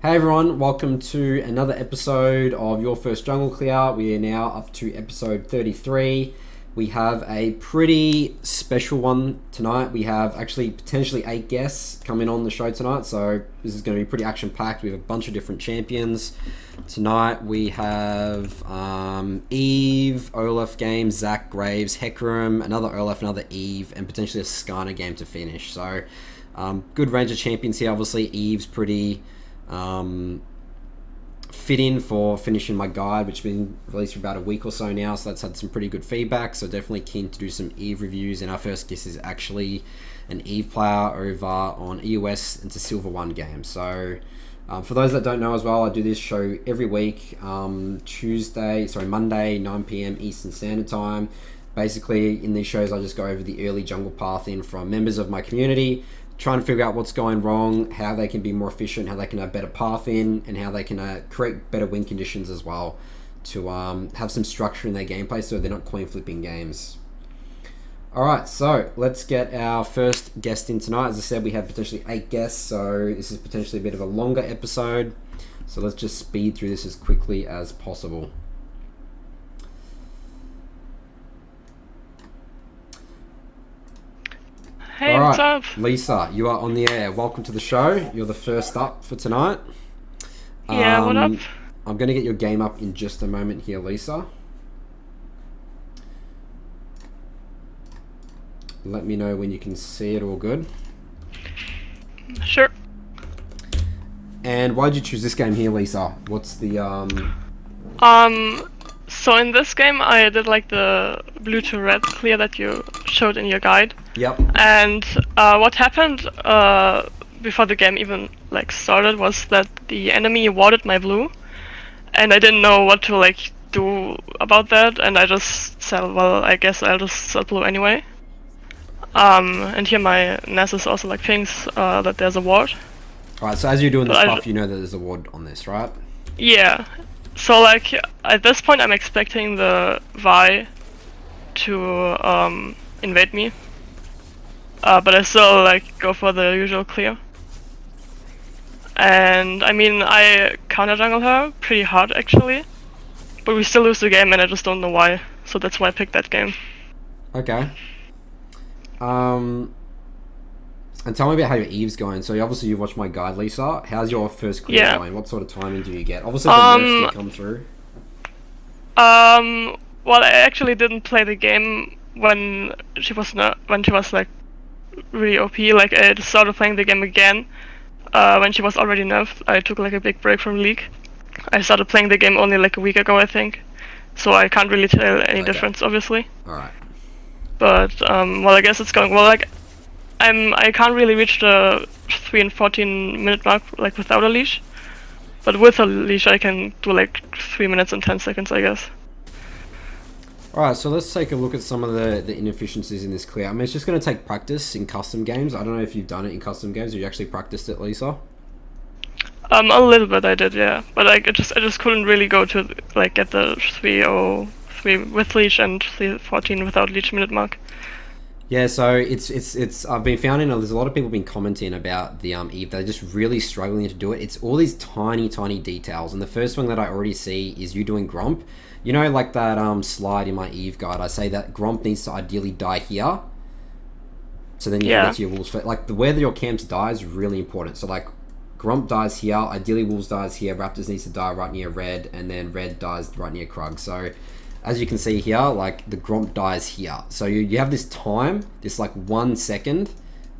Hey everyone, welcome to another episode of Your First Jungle Clear. We are now up to episode 33. We have a pretty special one tonight. We have actually potentially 8 guests coming on the show tonight, so this is going to be pretty action-packed. We have a bunch of different champions. Tonight we have Eve, Olaf game, Zac, Graves, Hecarim, another Olaf, another Eve, and potentially a Skarner game to finish. So good range of champions here. Obviously Eve's pretty fit in for finishing my guide, which has been released for about a week or so now, so that's had some pretty good feedback, so definitely keen to do some Eve reviews. And our first guest is actually an Eve player over on EOS into Silver 1 game. So for those that don't know as well, I do this show every week, Monday 9 PM Eastern Standard Time. Basically in these shows I just go over the early jungle pathing from members of my community, trying to figure out what's going wrong, how they can be more efficient, how they can have better pathing, and how they can create better win conditions as well to have some structure in their gameplay so they're not coin flipping games. Alright, so let's get our first guest in tonight. As I said, we have potentially 8 guests, so this is potentially a bit of a longer episode. So let's just speed through this as quickly as possible. Hey, what's up? Lisa, you are on the air. Welcome to the show. You're the first up for tonight. Yeah, what up? I'm going to get your game up in just a moment here, Lisa. Let me know when you can see it all good. Sure. And why did you choose this game here, Lisa? What's the... So in this game I did like the blue to red clear that you showed in your guide. Yep. And what happened before the game even like started was that the enemy warded my blue, and I didn't know what to like do about that, and I just said, well, I guess I'll just sell blue anyway. And here my Nessus also like pings that there's a ward. Alright, so as you're doing this stuff, you know that there's a ward on this, right? Yeah. So like at this point I'm expecting the Vi to invade me. But I still like go for the usual clear. And I mean I counter jungle her pretty hard actually. But we still lose the game and I just don't know why. So that's why I picked that game. Okay. And tell me about how your Eve's going. So obviously you've watched my guide, Lisa. How's your first clear going? What sort of timing do you get? Obviously the nerfs did come through. Well, I actually didn't play the game when she was like really OP. Like I just started playing the game again when she was already nerfed. I took like a big break from League. I started playing the game only like a week ago, I think. So I can't really tell any difference, obviously. Alright. But well, I guess it's going well. Like I can't really reach the 3 and 14 minute mark like without a leash. But with a leash I can do like 3 minutes and 10 seconds, I guess. Alright, so let's take a look at some of the inefficiencies in this clear. I mean, it's just going to take practice in custom games. I don't know if you've done it in custom games. Have you actually practiced it, Lisa? A little bit I did, yeah. But like, I just couldn't really go to like get the 303 with leash and 314 without leash minute mark. Yeah, so it's I've been finding there's a lot of people been commenting about the Eve. They're just really struggling to do it. It's all these tiny details, and the first one that I already see is you doing Gromp. You know, like that slide in my Eve guide, I say that Gromp needs to ideally die here, so then you can get to your wolves. Like the where your camps die is really important. So like Gromp dies here, ideally wolves dies here, Raptors needs to die right near red, and then red dies right near Krug. So as you can see here, like the Gromp dies here. So you have this time, this like 1 second.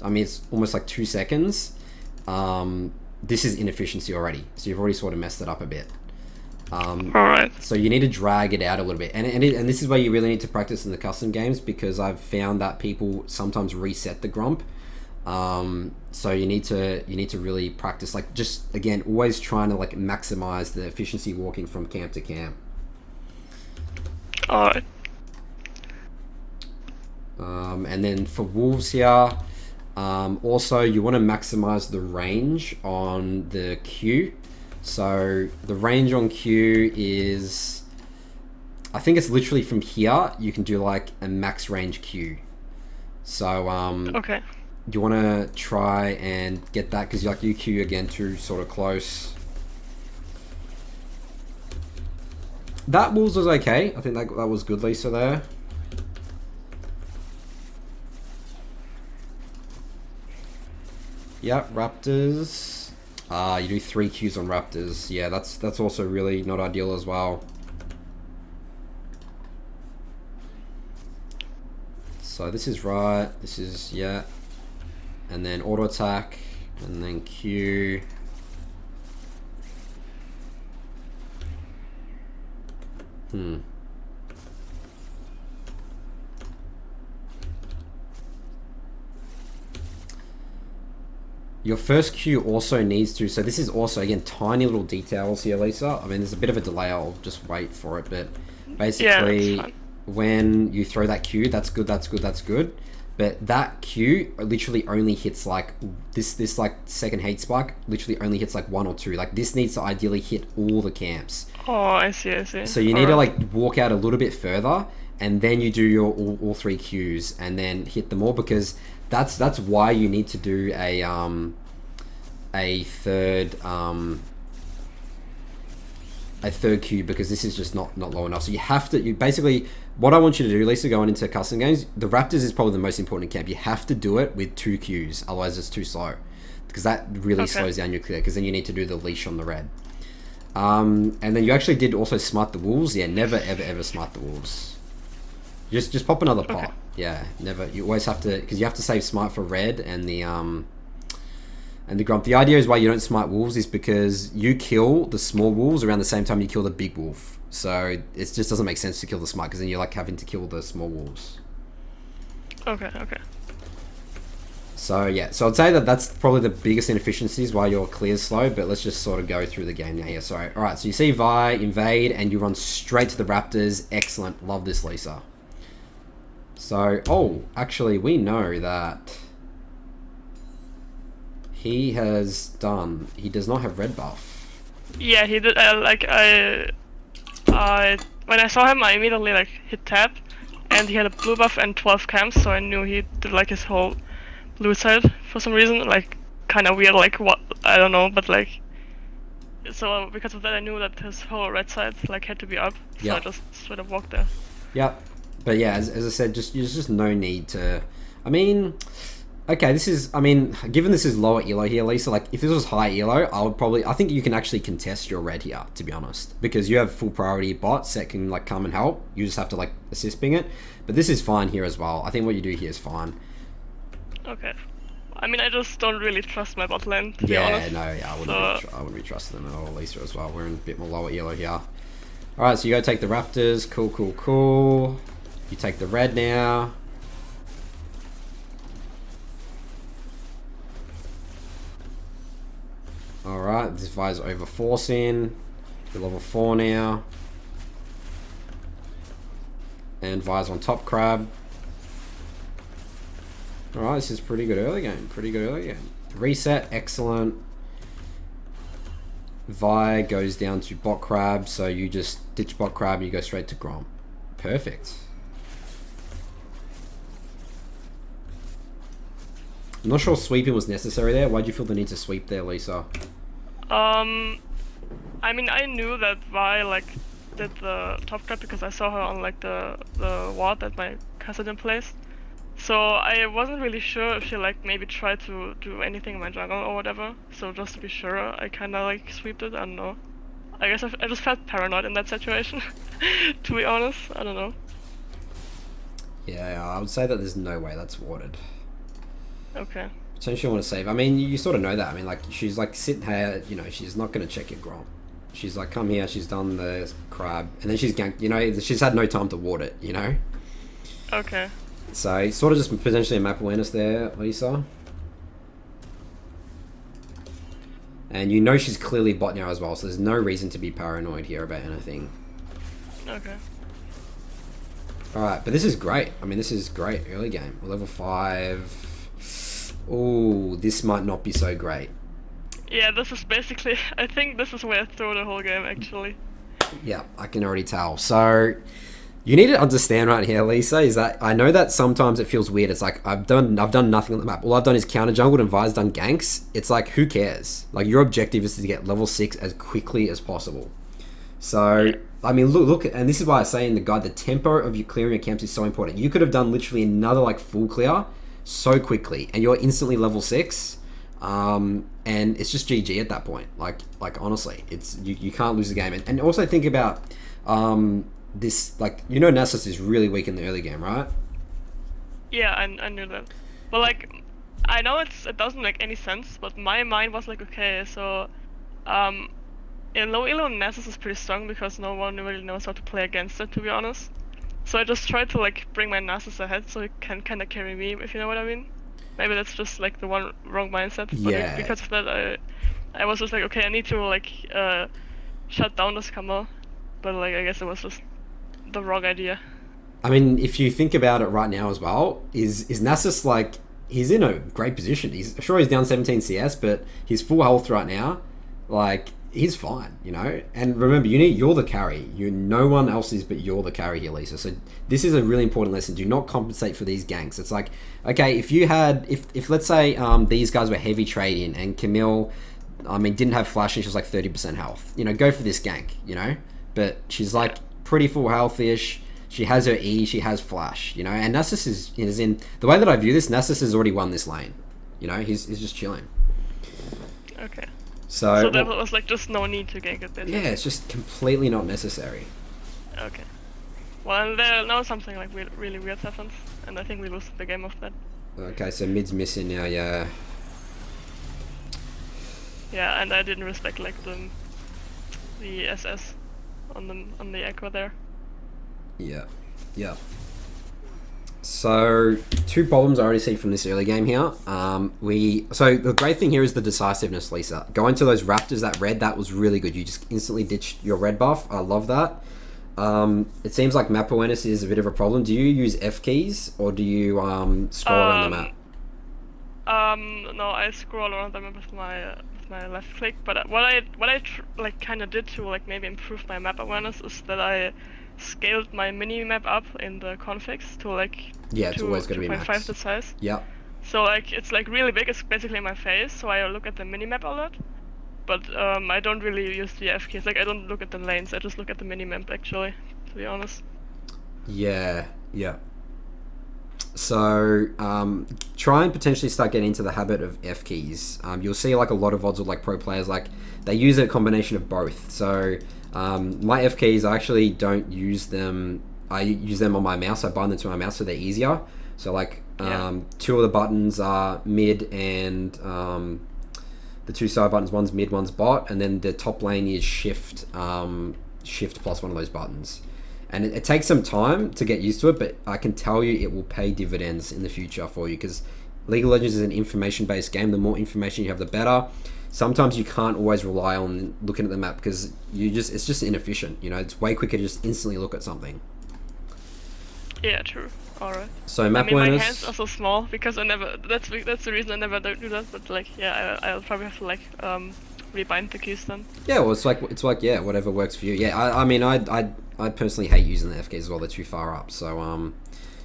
I mean, it's almost like 2 seconds. This is inefficiency already. So you've already sort of messed it up a bit. Alright. So you need to drag it out a little bit. And this is where you really need to practice in the custom games, because I've found that people sometimes reset the Gromp. So you need to really practice, like just again, always trying to like maximize the efficiency walking from camp to camp. Alright. And then for wolves here, also you want to maximize the range on the Q. So the range on Q is, I think it's literally from here you can do like a max range Q. So Okay. you want to try and get that, because like you Q again too sort of close. That Wolves was okay. I think that was good, Lisa, there. Yep, Raptors. You do 3 Qs on Raptors. Yeah, that's also really not ideal as well. So this is right. This is, yeah. And then auto attack. And then Q. Your first Q also needs to, so this is also, again, tiny little details here, Lisa. I mean, there's a bit of a delay, I'll just wait for it, but basically, when you throw that Q, that's good, that's good, that's good. But that Q literally only hits like, this like second hate spike literally only hits like 1 or 2. Like, this needs to ideally hit all the camps. Oh, I see. So you need to like walk out a little bit further, and then you do your all 3 Qs, and then hit them all, because that's why you need to do a third Q, because this is just not low enough. So you have to, you basically, what I want you to do, Lisa, going into custom games, the Raptors is probably the most important camp. You have to do it with 2 Qs, otherwise it's too slow, because that really slows down your clear, because then you need to do the leash on the red. And then you actually did also smite the wolves. Yeah, never ever smite the wolves. Just pop another pot. Yeah, never. You always have to, because you have to save smite for red and the grump. The idea is why you don't smite wolves is because you kill the small wolves around the same time you kill the big wolf. So it just doesn't make sense to kill the smite, because then you're like having to kill the small wolves. Okay. So yeah, so I'd say that that's probably the biggest inefficiencies why your clear's slow, but let's just sort of go through the game now. Yeah, sorry. All right, so you see Vi invade and you run straight to the Raptors. Excellent. Love this, Lisa. So, actually, we know that he does not have red buff. Yeah, he did. When I saw him, I immediately like hit tab, and he had a blue buff and 12 camps, so I knew he did like his whole blue side for some reason, like kind of weird, like what, I don't know, but like, so because of that I knew that his whole red side like had to be up, so I just sort of walked there. Yep. But yeah, as I said, there's just no need to, I mean, okay, given this is lower elo here, Lisa, like if this was high elo, I think you can actually contest your red here, to be honest, because you have full priority bots that can like come and help. You just have to like assist ping it, but this is fine here as well. I think what you do here is fine. Okay. I mean, I just don't really trust my bot lane, to be honest. I wouldn't be trusting them at all, Lisa, as well. We're in a bit more lower elo here. Alright, so you go take the Raptors. Cool. You take the red now. Alright, this Vi's overforcing. You're level 4 now. And Vi's on top crab. Alright, this is pretty good early game. Reset, excellent. Vi goes down to bot crab, so you just ditch bot crab and you go straight to Grom. Perfect. I'm not sure sweeping was necessary there. Why'd you feel the need to sweep there, Lisa? I mean, I knew that Vi like did the top cut because I saw her on like the ward that my cousin placed. So I wasn't really sure if she like maybe tried to do anything in my jungle or whatever. So just to be sure, I kind of like sweeped it. I don't know. I guess I just felt paranoid in that situation. To be honest, I don't know. Yeah, I would say that there's no way that's warded. Okay. Potentially want to save. I mean, you sort of know that. I mean, like, she's like sitting here, you know, she's not going to check your Grom. She's like, come here, she's done the crab, and then she's ganked, you know, she's had no time to ward it, you know? Okay. So, sort of just potentially a map awareness there, Lisa. And you know she's clearly bot now as well, so there's no reason to be paranoid here about anything. Okay. Alright, but this is great. I mean, this is great early game. We're level 5. Ooh, this might not be so great. Yeah, this is basically, I think this is where I throw the whole game, actually. Yeah, I can already tell. So, you need to understand right here, Lisa, is that I know that sometimes it feels weird. It's like, I've done nothing on the map. All I've done is counter jungled and Vi's done ganks. It's like, who cares? Like, your objective is to get level 6 as quickly as possible. So, I mean, look, and this is why I say in the guide, the tempo of your clearing your camps is so important. You could have done literally another like full clear so quickly, and you're instantly level 6, and it's just GG at that point. Like honestly, it's you can't lose the game. And also think about this, like, you know, Nasus is really weak in the early game, right? Yeah, I knew that. But like, I know it doesn't make any sense, but my mind was like, okay, so in low elo, Nasus is pretty strong because no one really knows how to play against it, to be honest. So I just tried to like bring my Nasus ahead so it can kind of carry me, if you know what I mean. Maybe that's just like the one wrong mindset. But Yeah. because of that, I was just like, okay, I need to like shut down this combo. But like, I guess it was just the wrong idea. I mean, if you think about it right now as well, is Nasus like, he's in a great position. He's sure he's down 17 CS, but he's full health right now. Like, he's fine, you know. And remember, you're the carry. No one else is, but you're the carry here, Lisa. So this is a really important lesson. Do not compensate for these ganks. It's like, okay, if let's say these guys were heavy trading and Camille, I mean, didn't have flash and she was like 30% health, you know, go for this gank, you know. But she's like pretty full health-ish. She has her E, she has flash, you know. And Nasus is in the way that I view this. Nasus has already won this lane, you know. He's just chilling. Okay. So there was like just no need to gank it. Basically. Yeah, it's just completely not necessary. Okay. Well, and there now something like really weird happens, and I think we lose the game of that. Okay, so mid's missing now, yeah. Yeah, and I didn't respect like the SS on the Aqua there. Yeah, yeah. So 2 problems I already see from this early game here. So the great thing here is the decisiveness, Lisa. Going to those Raptors, that red, that was really good. You just instantly ditched your red buff. I love that. It seems like map awareness is a bit of a problem. Do you use F keys or do you scroll around the map? No, I scroll around the map with my left click. But what I like kind of did to like maybe improve my map awareness is that I scaled my mini map up in the configs to like it's always going to be max. the size. Yeah. So like it's like really big. It's basically my face. So I look at the mini map a lot. But I don't really use the F keys. Like I don't look at the lanes. I just look at the mini map actually. To be honest. Yeah. Yeah. So try and potentially start getting into the habit of F keys. You'll see like a lot of VODs with like pro players, like they use a combination of both. So my F keys, I actually don't use them. I use them on my mouse. I bind them to my mouse so they're easier. So like 2 of the buttons are mid and the 2 side buttons, one's mid, one's bot, and then the top lane is shift plus one of those buttons. And it takes some time to get used to it, but I can tell you it will pay dividends in the future for you, because League of Legends is an information-based game. The more information you have, the better. Sometimes you can't always rely on looking at the map because it's just inefficient. You know, it's way quicker to just instantly look at something. Yeah, true. Alright. So map awareness. My hands are so small because I never. That's the reason I never do that. But like, yeah, I'll probably have to like rebind the keys then. Yeah, well, it's like yeah, whatever works for you. Yeah, I mean, I personally hate using the F keys as well. They're too far up. So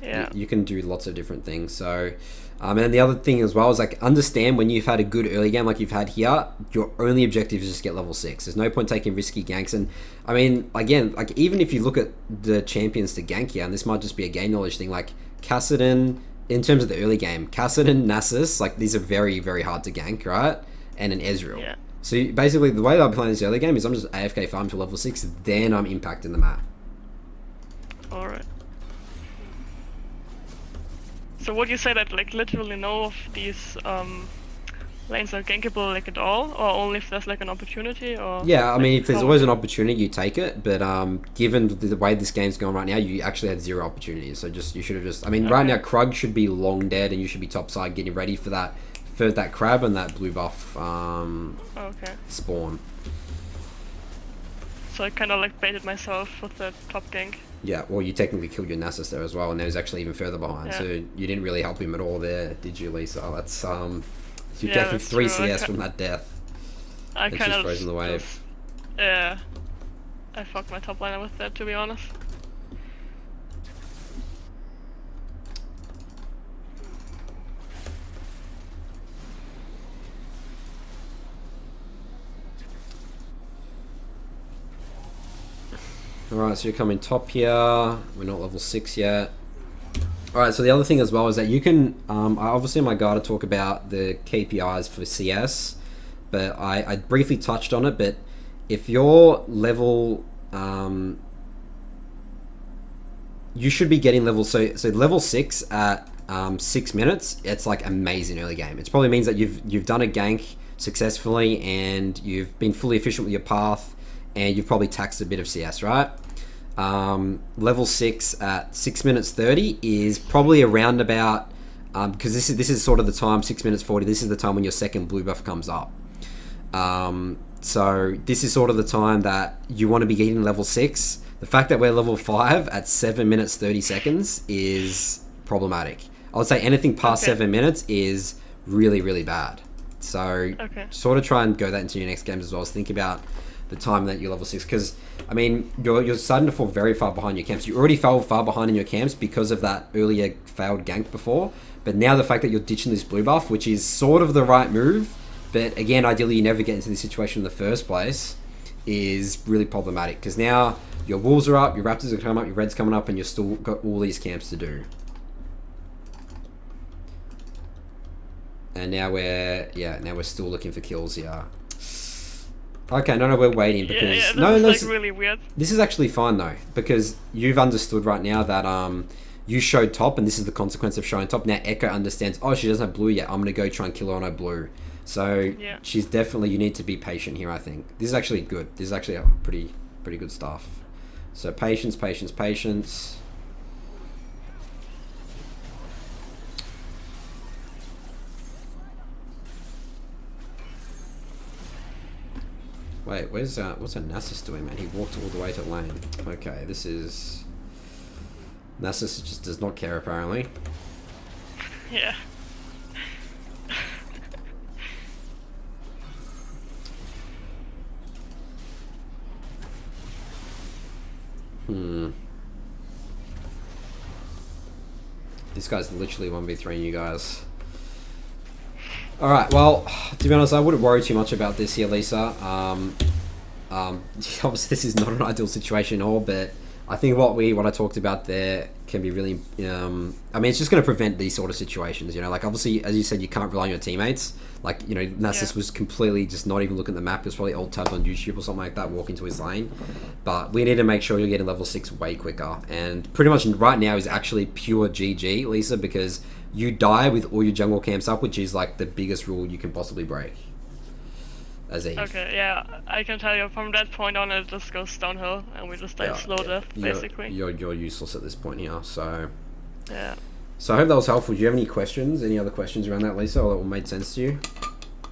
yeah, you can do lots of different things. So and the other thing as well is like understand when you've had a good early game like you've had here, your only objective is just get level 6. There's no point taking risky ganks. And I mean, again, like even if you look at the champions to gank here, and this might just be a game knowledge thing, like Kassadin, in terms of the early game, Kassadin, Nasus, like these are very, very hard to gank, right? And an Ezreal. Yeah. So basically the way that I'm playing this early game is I'm just AFK farm to level 6, then I'm impacting the map. Alright. So would you say that like literally no of these lanes are gankable like at all, or only if there's like an opportunity? Or yeah, I like, mean if there's always an opportunity, you take it. But given the way this game's going right now, you actually had 0 opportunities. So you should have just. I mean, right now Krug should be long dead, and you should be topside getting ready for that crab and that blue buff spawn. So I kind of like baited myself with the top gank. Yeah, well, you technically killed your Nasus there as well, and there was actually even further behind. Yeah. So you didn't really help him at all there, did you, Lisa? That's you taking 3 CS from that death. I kind of frozen the wave. Yeah, I fucked my top liner with that, to be honest. Alright, so you're coming top here. We're not level 6 yet. Alright, so the other thing as well is that you can... obviously in my guide I talk about the KPIs for CS, but I briefly touched on it, but if you're level... you should be getting level... So level 6 at 6 minutes, it's like amazing early game. It probably means that you've done a gank successfully and you've been fully efficient with your path, and you've probably taxed a bit of CS, right? Level 6 at 6 minutes 30 is probably around about, because this is sort of the time, 6 minutes 40, this is the time when your second blue buff comes up. So this is sort of the time that you want to be getting level 6. The fact that we're level 5 at 7 minutes 30 seconds is problematic. I would say anything past 7 minutes is really, really bad. So sort of try and go that into your next games as well. So think about the time that you're level 6, because I mean you're starting to fall very far behind your camps. You already fell far behind in your camps because of that earlier failed gank before, but now the fact that you're ditching this blue buff, which is sort of the right move, but again ideally you never get into this situation in the first place, is really problematic, because now your wolves are up, your raptors are coming up, your reds coming up, and you've still got all these camps to do. And now we're still looking for kills here. Okay, no, we're waiting because this is really weird. This is actually fine though, because you've understood right now that you showed top, and this is the consequence of showing top. Now Echo understands. Oh, she doesn't have blue yet. I'm gonna go try and kill her on her blue. So she's definitely. You need to be patient here. I think this is actually good. This is actually a pretty good stuff. So patience, patience, patience. Wait, what's Nasus doing, man? He walked all the way to lane. Okay, this is... Nasus just does not care, apparently. Yeah. This guy's literally 1v3 you guys. Alright, well, to be honest, I wouldn't worry too much about this here, Lisa. Obviously this is not an ideal situation at all, but I think what I talked about there can be really... I mean, it's just going to prevent these sort of situations, you know? Like, obviously, as you said, you can't rely on your teammates. Like, you know, Nasus was completely just not even looking at the map. It was probably old tabs on YouTube or something like that, walking to his lane. But we need to make sure you're getting level 6 way quicker. And pretty much right now is actually pure GG, Lisa, because you die with all your jungle camps up, which is like the biggest rule you can possibly break as Eve. Okay, yeah, I can tell you from that point on it just goes downhill and we just die slow death, basically. You're useless at this point here, so... Yeah. So I hope that was helpful. Do you have any questions? Any other questions around that, Lisa, or that all made sense to you?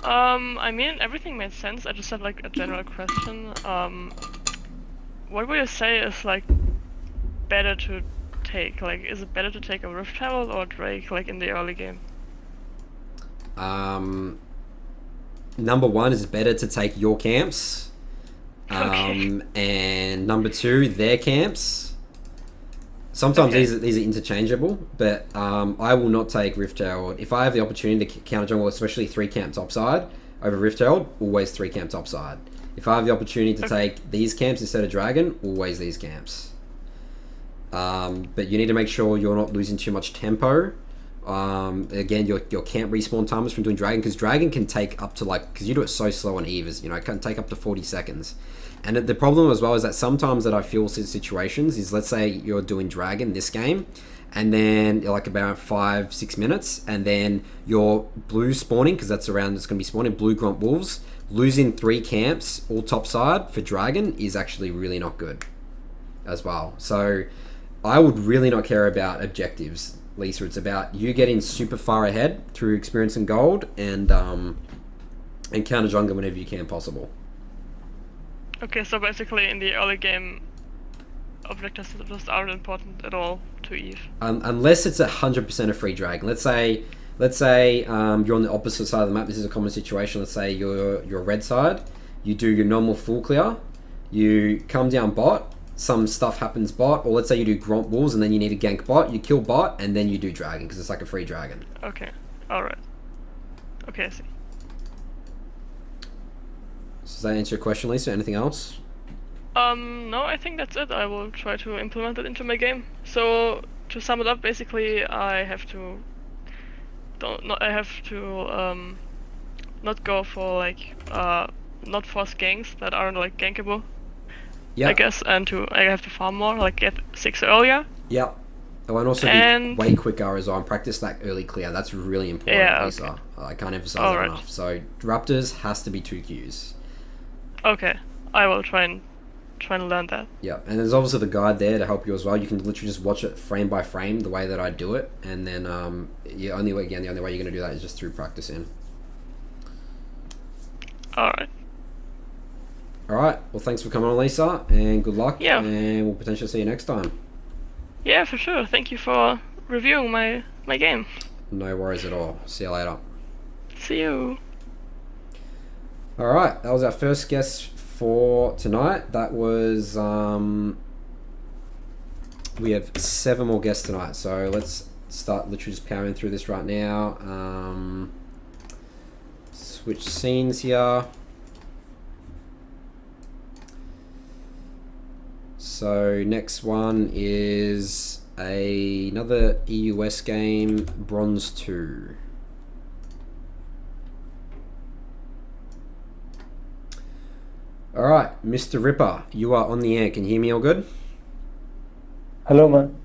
I mean, everything made sense. I just had like a general question. What would you say is like better to take? Like, is it better to take a Rift Herald or Drake, like in the early game? Number one is better to take your camps. And number two, their camps. Sometimes these are interchangeable, but I will not take Rift Herald. If I have the opportunity to counter jungle, especially 3 camp topside, over Rift Herald, always 3 camp topside. If I have the opportunity to take these camps instead of Dragon, always these camps. But you need to make sure you're not losing too much tempo. Again, your camp respawn timers from doing Dragon, because Dragon can take up to like, because you do it so slow on Eve, you know, it can take up to 40 seconds. And the problem as well is that sometimes that I feel situations is, let's say you're doing Dragon this game, and then you're like about 5-6 minutes, and then your blue spawning, because that's around, it's going to be spawning, blue Grunt Wolves, losing 3 camps all topside for Dragon is actually really not good as well. So I would really not care about objectives, Lisa. It's about you getting super far ahead through experience and gold, and counter jungle whenever you can possible. Okay, so basically in the early game, objectives just aren't important at all to Eve. Unless it's 100% a free Dragon. Let's say you're on the opposite side of the map. This is a common situation. Let's say you're red side. You do your normal full clear. You come down bot. Some stuff happens bot. Or let's say you do Grunt Wolves and then you need to gank bot. You kill bot and then you do Dragon because it's like a free Dragon. Okay, alright. Okay, I see. Does that answer your question, Lisa? Anything else? No, I think that's it. I will try to implement it into my game. So to sum it up, basically, I have to not go for like not force ganks that aren't like gankable, Yeah. I guess, and I have to farm more, like get 6 earlier. Yeah. Oh, and also be way quicker as well, and practice that early clear. That's really important, Yeah, Lisa. okay. I can't emphasize that Alright. enough. So Raptors has to be 2 Qs. Okay, I will try and learn that. Yeah, and there's obviously the guide there to help you as well. You can literally just watch it frame by frame the way that I do it, and then the only way you're going to do that is just through practicing. Alright. All right. Well, thanks for coming on, Lisa, and good luck. Yeah. And we'll potentially see you next time. Yeah, for sure. Thank you for reviewing my game. No worries at all. See you later. See you. All right. That was our first guest for tonight. That was we have 7 more guests tonight, so let's start literally just powering through this right now. Switch scenes here. So next one is another EUS game, Bronze 2. Alright, Mr. Ripper, you are on the air. Can you hear me all good? Hello, man.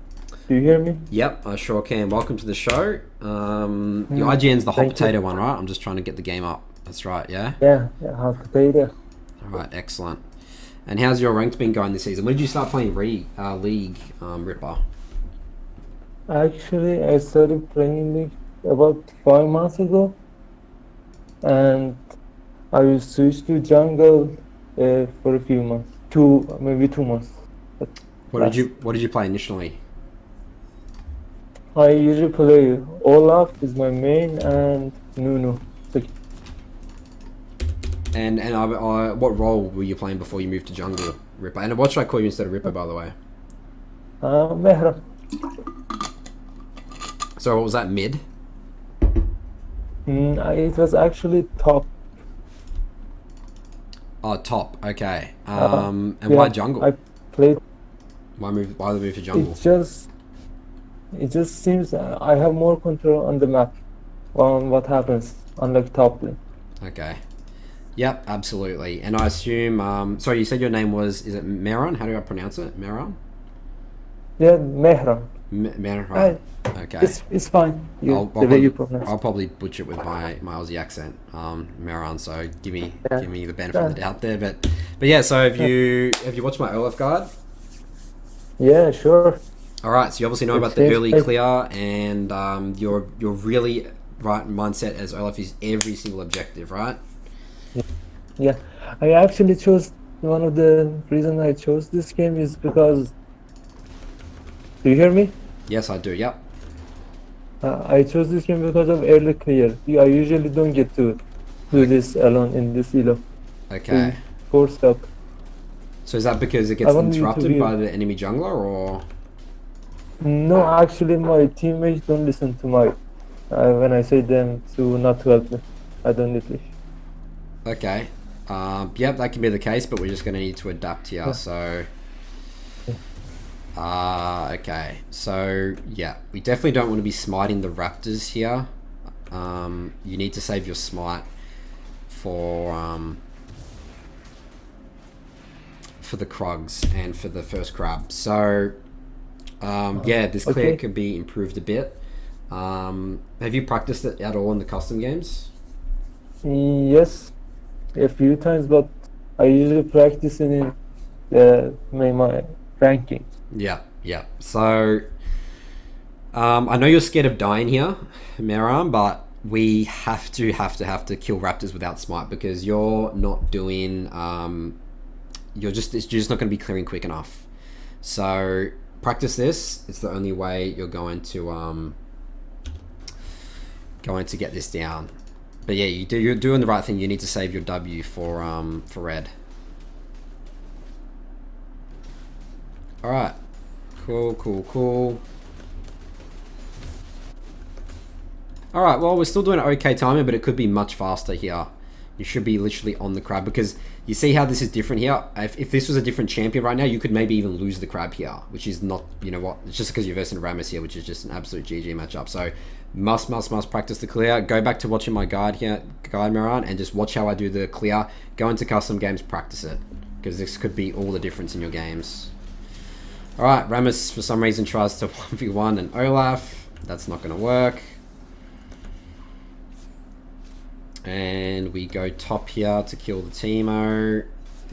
Do you hear me? Yep, I sure can. Welcome to the show. Your IGN's the hot potato one, right? I'm just trying to get the game up. That's right, yeah? Yeah, hot potato. Alright, excellent. And how's your ranked been going this season? When did you start playing League, Ripper? Actually, I started playing League about 5 months ago, and I switched to jungle for a few months, maybe 2 months. But What did you play initially? I usually play Olaf is my main and Nunu. And what role were you playing before you moved to jungle, Ripper? And what should I call you instead of Ripper, by the way? Mehran. So what was that, mid? It was actually top. Oh, top. Okay. And yeah, why jungle? I played. Why the move to jungle? It just seems I have more control on the map, on what happens, unlike top lane. Okay. Yep, absolutely. And I assume, sorry, you said your name was, is it Mehran? How do I pronounce it? Mehran? Yeah, Mehran. Mehran. Okay. It's fine. The way you pronounce. I'll probably butcher it with my Aussie accent, Mehran. So give me the benefit of the doubt there. But yeah. So have you watched my Olaf guide? Yeah, sure. All right. So you obviously know about the early clear, and your really right mindset as Olaf is every single objective, right? Yeah, I actually chose one of the reasons I chose this game is because. Do you hear me? Yes, I do. Yep. I chose this game because of early clear. I usually don't get to do this alone in this elo. Okay. Forced up. So is that because it gets interrupted by the enemy jungler, or? No, actually, my teammates don't listen to my when I say them to not to help me. I don't need it. Okay. Yep, that can be the case, but we're just going to need to adapt here. Yeah. So. Okay. So yeah, we definitely don't want to be smiting the Raptors here. You need to save your smite for the Krugs and for the first crab. So yeah, this clear could be improved a bit. Have you practiced it at all in the custom games? Yes, a few times, but I usually practice it in my ranking. Yeah. So I know you're scared of dying here, Mehran, but we have to kill Raptors without smite because you're not doing you're just not going to be clearing quick enough. So practice this. It's the only way you're going to get this down. But yeah, you're doing the right thing. You need to save your W for red. All right. Cool. Alright, well, we're still doing okay timing, but it could be much faster here. You should be literally on the crab, because You see how this is different here? If this was a different champion right now, you could maybe even lose the crab here, which is not, you know what, it's just because you're versing Rammus here, which is just an absolute GG matchup. So must practice the clear. Go back to watching my guide here, guide Mehran, and just watch how I do the clear. Go into custom games, practice it, because this could be all the difference in your games. Alright, Rammus for some reason tries to 1v1 and Olaf. That's not going to work. And we go top here to kill the Teemo.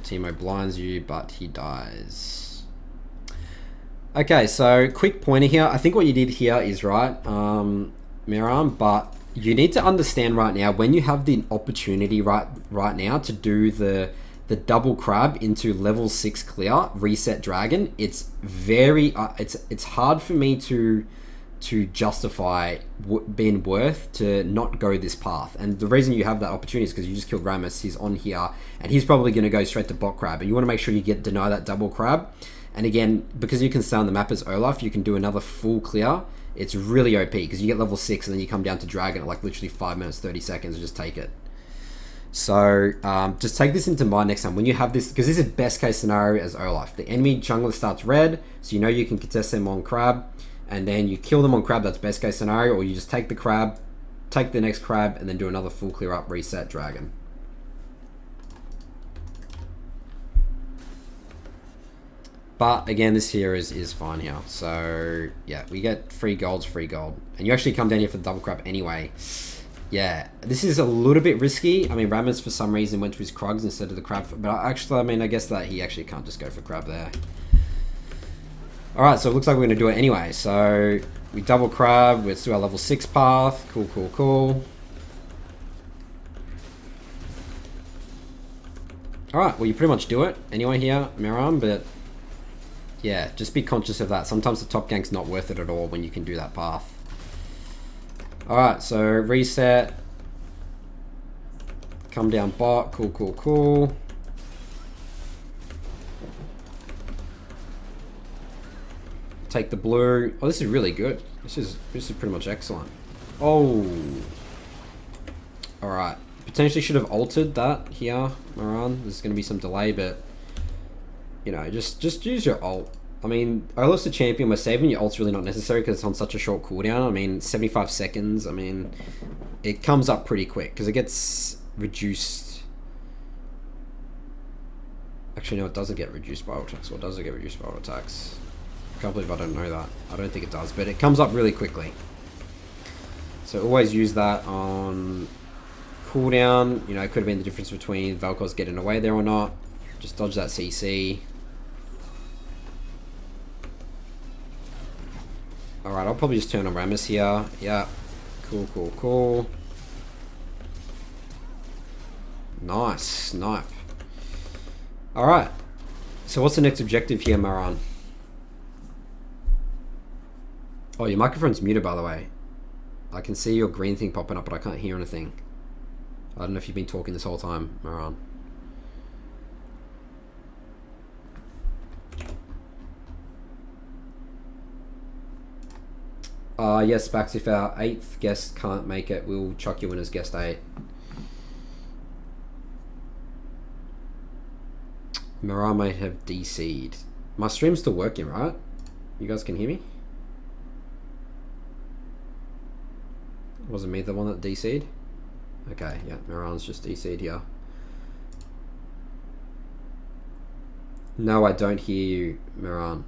Teemo blinds you, but he dies. Okay, so quick pointer here. I think what you did here is right, Mehran, but you need to understand right now, when you have the opportunity right now to do the double crab into level 6 clear, reset dragon, it's very, it's hard for me to justify being worth to not go this path. And the reason you have that opportunity is because you just killed Rammus. He's on here and he's probably going to go straight to bot crab, and you want to make sure you deny that double crab. And again, because you can stay on the map as Olaf, you can do another full clear. It's really OP because you get level 6 and then you come down to dragon at like literally 5 minutes 30 seconds and just take it. So just take this into mind next time when you have this, because this is best case scenario as Olaf. The enemy jungler starts red, so you know you can contest them on crab, and then you kill them on crab. That's best case scenario. Or you just take the crab, take the next crab, and then do another full clear up, reset dragon. But again, this here is fine here. So yeah, we get free gold, and you actually come down here for the double crab anyway. Yeah, this is a little bit risky. I mean, Rammus for some reason went to his Krugs instead of the crab, but actually, I mean, I guess that he actually can't just go for crab there. Alright, so it looks like we're going to do it anyway. So we double crab, we're still our level 6 path. Cool. Alright, well you pretty much do it anyway here, Mehran, but yeah, just be conscious of that. Sometimes the top gank's not worth it at all when you can do that path. Alright, so reset. Come down bot, cool. Take the blue. Oh, this is really good. This is pretty much excellent. Oh. Alright. Potentially should have altered that here, Mehran. There's going to be some delay, but you know, just use your ult. I mean, Olaf's the champion. We're saving your ult's really not necessary because it's on such a short cooldown. I mean, 75 seconds. I mean, it comes up pretty quick because it gets reduced. Actually, no, it doesn't get reduced by ult attacks. Or does it get reduced by ult attacks? I can't believe I don't know that. I don't think it does, but it comes up really quickly. So always use that on cooldown. You know, it could have been the difference between Vel'Koz getting away there or not. Just dodge that CC. Alright, I'll probably just turn on Rammus here. Yeah. Cool. Nice. Snipe. Alright. So what's the next objective here, Mehran? Oh, your microphone's muted, by the way. I can see your green thing popping up, but I can't hear anything. I don't know if you've been talking this whole time, Mehran. Yes, Spacks, if our 8th guest can't make it, we'll chuck you in as guest 8. Mehran might have DC'd. My stream's still working, right? You guys can hear me? Wasn't me the one that DC'd? Okay, yeah, Mehran's just DC'd here. No, I don't hear you, Mehran.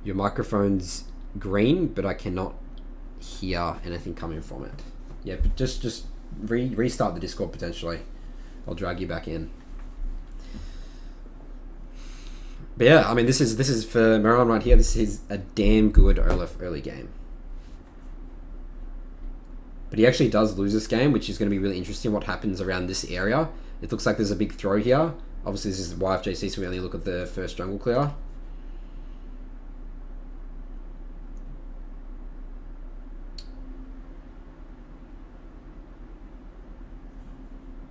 Your microphone's green, but I cannot hear anything coming from it. Yeah, but just restart the Discord potentially. I'll drag you back in. But yeah, I mean, this is for Mehran right here. This is a damn good Olaf early game. But he actually does lose this game, which is going to be really interesting. What happens around this area? It looks like there's a big throw here. Obviously, this is YFJC, so we only look at the first jungle clear.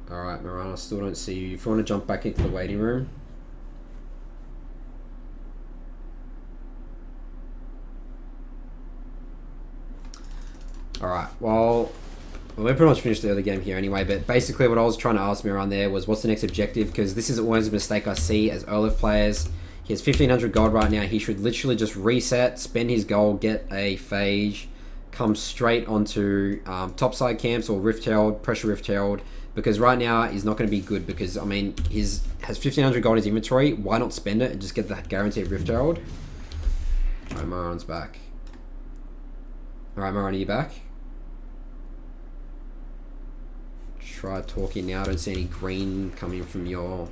Alright, Mehran, I still don't see you. If you want to jump back into the waiting room. Alright, well, Well, we're pretty much finished the early game here anyway, but basically what I was trying to ask Mehran there was what's the next objective, because this is always a mistake I see as Olaf players. He has 1500 gold right now. He should literally just reset, spend his gold, get a phage, come straight onto topside camps or Rift Herald, pressure Rift Herald, because right now he's not going to be good because, I mean, he's has 1500 gold in his inventory. Why not spend it and just get the guaranteed Rift Herald? Alright, Mehran's back. Alright, Mehran, are you back? Try talking now. I don't see any green coming from your...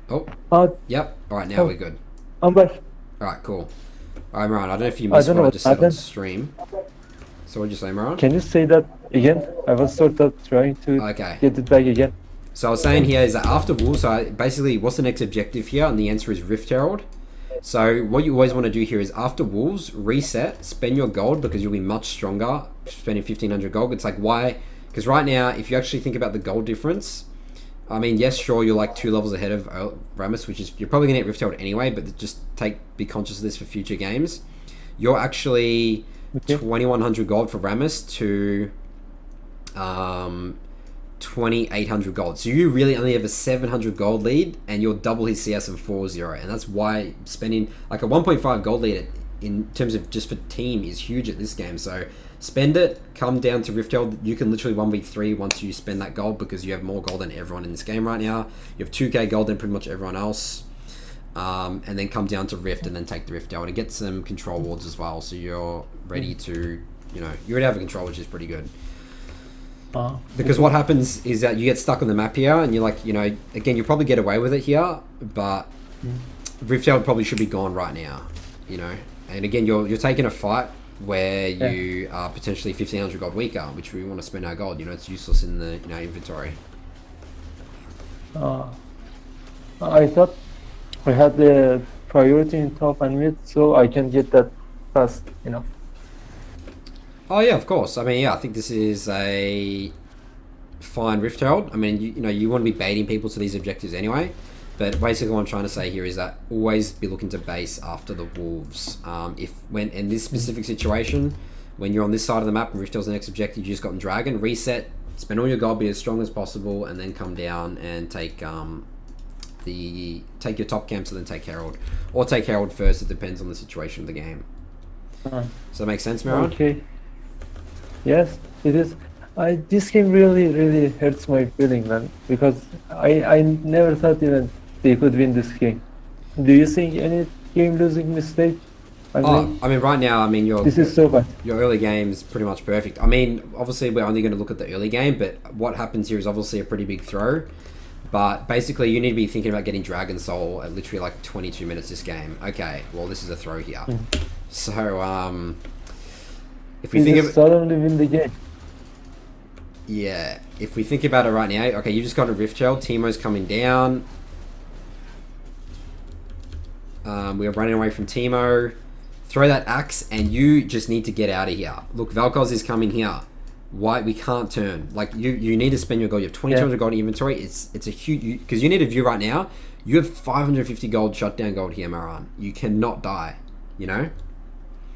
Oh, yep. Alright, now we're good. I'm back. Alright, cool. Alright, Mehran, I don't know if you missed what I just said on stream. So what did you say, Mehran? Can you say that again? I was sort of trying to get it back again. So I was saying here is that after Wolves, so basically what's the next objective here? And the answer is Rift Herald. So what you always want to do here is after Wolves, reset, spend your gold because you'll be much stronger spending 1500 gold. It's like, why? Because right now, if you actually think about the gold difference, I mean, yes, sure, you're like 2 levels ahead of Rammus, which is, you're probably going to get Rift Herald anyway, but just be conscious of this for future games. You're actually 2100 gold for Rammus to 2800 gold. So you really only have a 700 gold lead, and you'll double his CS in 4-0. And that's why spending like a 1.5 gold lead in terms of just for team is huge at this game. So spend it, come down to Rift Herald. You can literally 1v3 once you spend that gold because you have more gold than everyone in this game right now. You have 2k gold than pretty much everyone else. And then come down to Rift and then take the Rift Herald and get some control wards as well. So you're ready to, you already have a control, which is pretty good. Because what happens is that you get stuck on the map here and you're like, again, you'll probably get away with it here, but Rift Herald probably should be gone right now, And again, you're taking a fight where you are potentially 1500 gold weaker, which we want to spend our gold. It's useless in the inventory. I thought I had the priority in top and mid, so I can get that fast enough. Oh yeah, of course. I mean, yeah, I think this is a fine Rift Herald. I mean, you want to be baiting people to these objectives anyway. But basically what I'm trying to say here is that always be looking to base after the Wolves. When in this specific situation, when you're on this side of the map and Rift Herald's the next objective, you just got in Dragon, reset, spend all your gold, be as strong as possible, and then come down and take your top camps and then take Herald. Or take Herald first, it depends on the situation of the game. Does that make sense, Mehran? Okay. Yes, it is. This game really hurts my feeling, man, because I never thought even they could win this game. Do you think any game losing mistake? I mean, right now, this is so bad. Your early game is pretty much perfect. I mean, obviously, we're only going to look at the early game, but what happens here is obviously a pretty big throw. But basically, you need to be thinking about getting Dragon Soul at literally like 22 minutes this game. Okay, well, this is a throw here. So, if we think of suddenly win the game. Yeah, if we think about it right now, okay, you just got a Rift Herald, Teemo's coming down. We are running away from Teemo. Throw that axe, and you just need to get out of here. Look, Vel'Koz is coming here. Why? We can't turn. Like, you need to spend your gold. You have 2200 gold in inventory. It's a huge... Because you need a view right now. You have 550 gold, shutdown gold here, Mehran. You cannot die,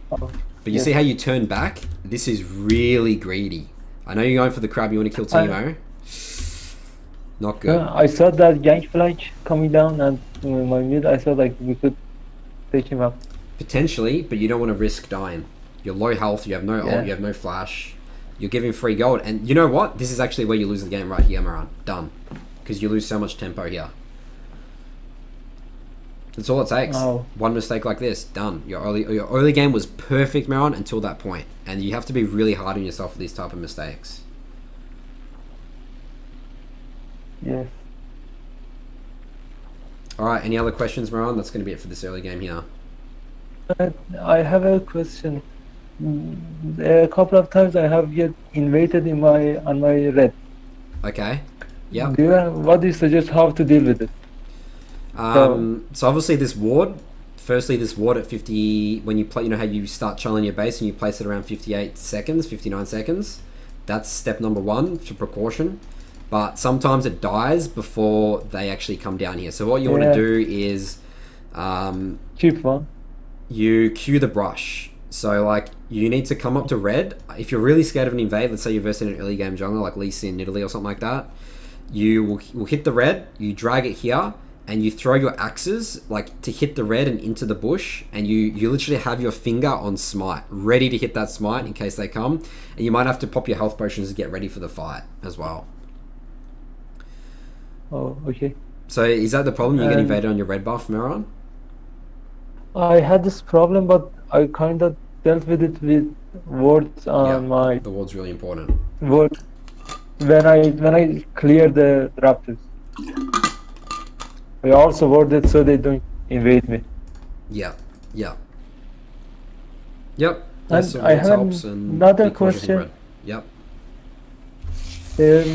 But you see how you turn back? This is really greedy. I know you're going for the crab, you want to kill Teemo. Not good. I saw that Gangplank coming down and my mid, I thought like we could take him up. Potentially, but you don't want to risk dying. You're low health, you have no ult, you have no flash. You're giving free gold, and you know what? This is actually where you lose the game right here, Mehran. Done. Because you lose so much tempo here. That's all it takes. One mistake like this, done. Your early game was perfect, Mehran, until that point. And you have to be really hard on yourself for these type of mistakes. Yes. Alright, any other questions, Mehran? That's going to be it for this early game here. I have a question. A couple of times I have get invaded on my red. Okay. Yeah. What do you suggest how to deal with it? So obviously this ward, firstly this ward at 50, when you play, how you start chilling your base and you place it around 58 seconds, 59 seconds. That's step number 1 for precaution. But sometimes it dies before they actually come down here. So what you want to do is keep one. You cue the brush. So like you need to come up to red. If you're really scared of an invade, let's say you're versing an early game jungler like Lee Sin in Italy or something like that, you will hit the red, you drag it here, and you throw your axes like to hit the red and into the bush, and you literally have your finger on smite, ready to hit that smite in case they come, and you might have to pop your health potions to get ready for the fight as well. Oh, okay. So is that the problem? You get invaded on your red buff, Mehran? I had this problem, but I kind of dealt with it with words on my The ward's really important. word when I clear the raptors. I also worded so they don't invade me. Yeah. Yep. And I have another question. Yep.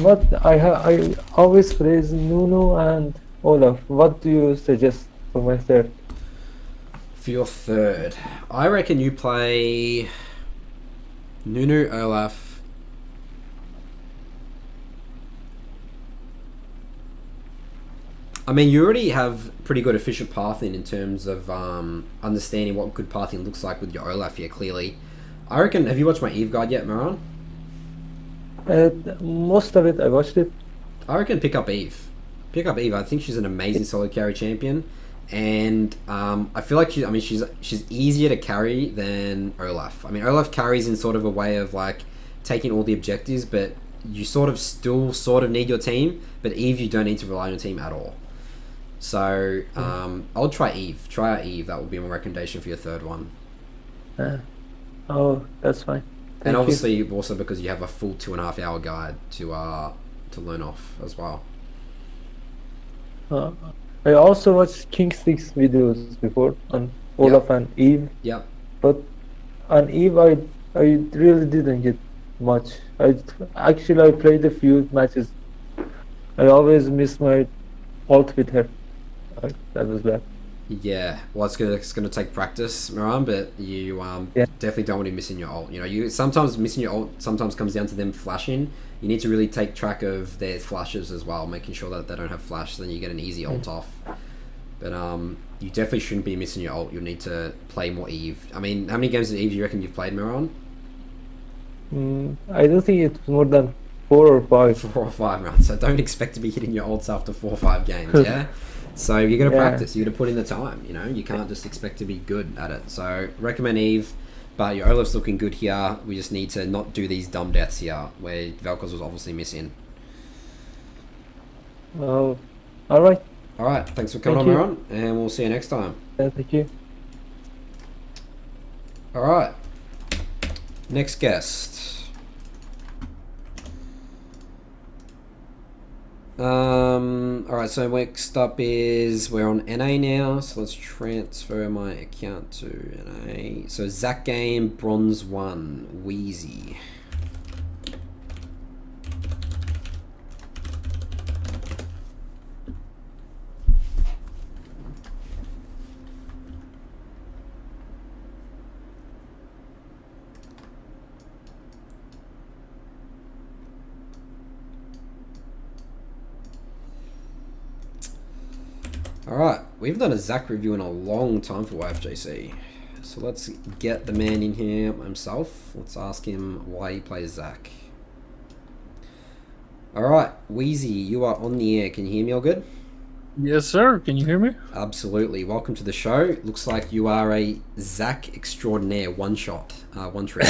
What I always praise Nunu and Olaf. What do you suggest for my third? For your third, I reckon you play Nunu, Olaf. I mean, you already have pretty good efficient pathing in terms of understanding what good pathing looks like with your Olaf here, clearly. I reckon, have you watched my Eve guide yet, Mehran? Most of it, I watched it. I reckon pick up Eve. Pick up Eve. I think she's an amazing solo carry champion. And I feel like she's easier to carry than Olaf. I mean, Olaf carries in sort of a way of like taking all the objectives, but you still need your team. But Eve, you don't need to rely on your team at all. So I'll try Eve. Try out Eve. That would be my recommendation for your third one. Oh, that's fine. And obviously, also because you have a full 2.5 hour guide to learn off as well. I also watched King Six videos before on Olaf and Eve. Yep. But on Eve, I really didn't get much. I played a few matches. I always miss my ult with her. That was bad. Yeah, well, it's gonna take practice, Mehran, but you definitely don't want to be missing your ult. You know, you sometimes missing your ult sometimes comes down to them flashing. You need to really take track of their flashes as well, making sure that they don't have flash, so then you get an easy ult off. But you definitely shouldn't be missing your ult. You'll need to play more Eve. I mean, how many games of Eve do you reckon you've played, Mehran? I don't think it's more than 4 or 5. 4 or 5 rounds. So don't expect to be hitting your ults after 4 or 5 games, yeah? So you got to practice. You got to put in the time. You know, you can't just expect to be good at it. So recommend Eve, but your Olaf's looking good here. We just need to not do these dumb deaths here, where Vel'Koz was obviously missing. Oh, all right. All right. Thanks for coming on, Mehran, and we'll see you next time. Thank you. All right. Next guest. Alright, so next up is we're on NA now, so let's transfer my account to NA. So Zac game, bronze 1, Wheezy. Alright, we haven't done a Zac review in a long time for YFJC. So let's get the man in here himself. Let's ask him why he plays Zac. Alright, Wheezy, you are on the air. Can you hear me all good? Yes, sir. Can you hear me? Absolutely. Welcome to the show. Looks like you are a Zac extraordinaire. One shot, one trick.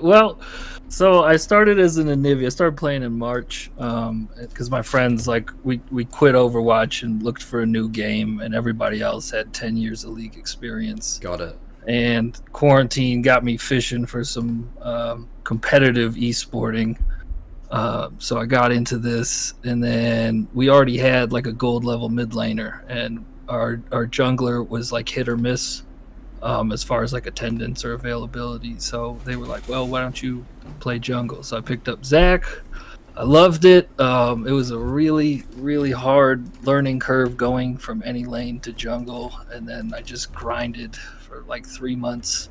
Well, so I started as an Anivia. I started playing in March because my friends, like, we quit Overwatch and looked for a new game, and everybody else had 10 years of League experience. Got it. And quarantine got me fishing for some competitive esporting. So I got into this, and then we already had like a gold level mid laner, and our jungler was like hit or miss as far as like attendance or availability. So they were like, well, why don't you play jungle? So I picked up Zac. I loved it. It was a really, really hard learning curve going from any lane to jungle, and then I just grinded for like 3 months,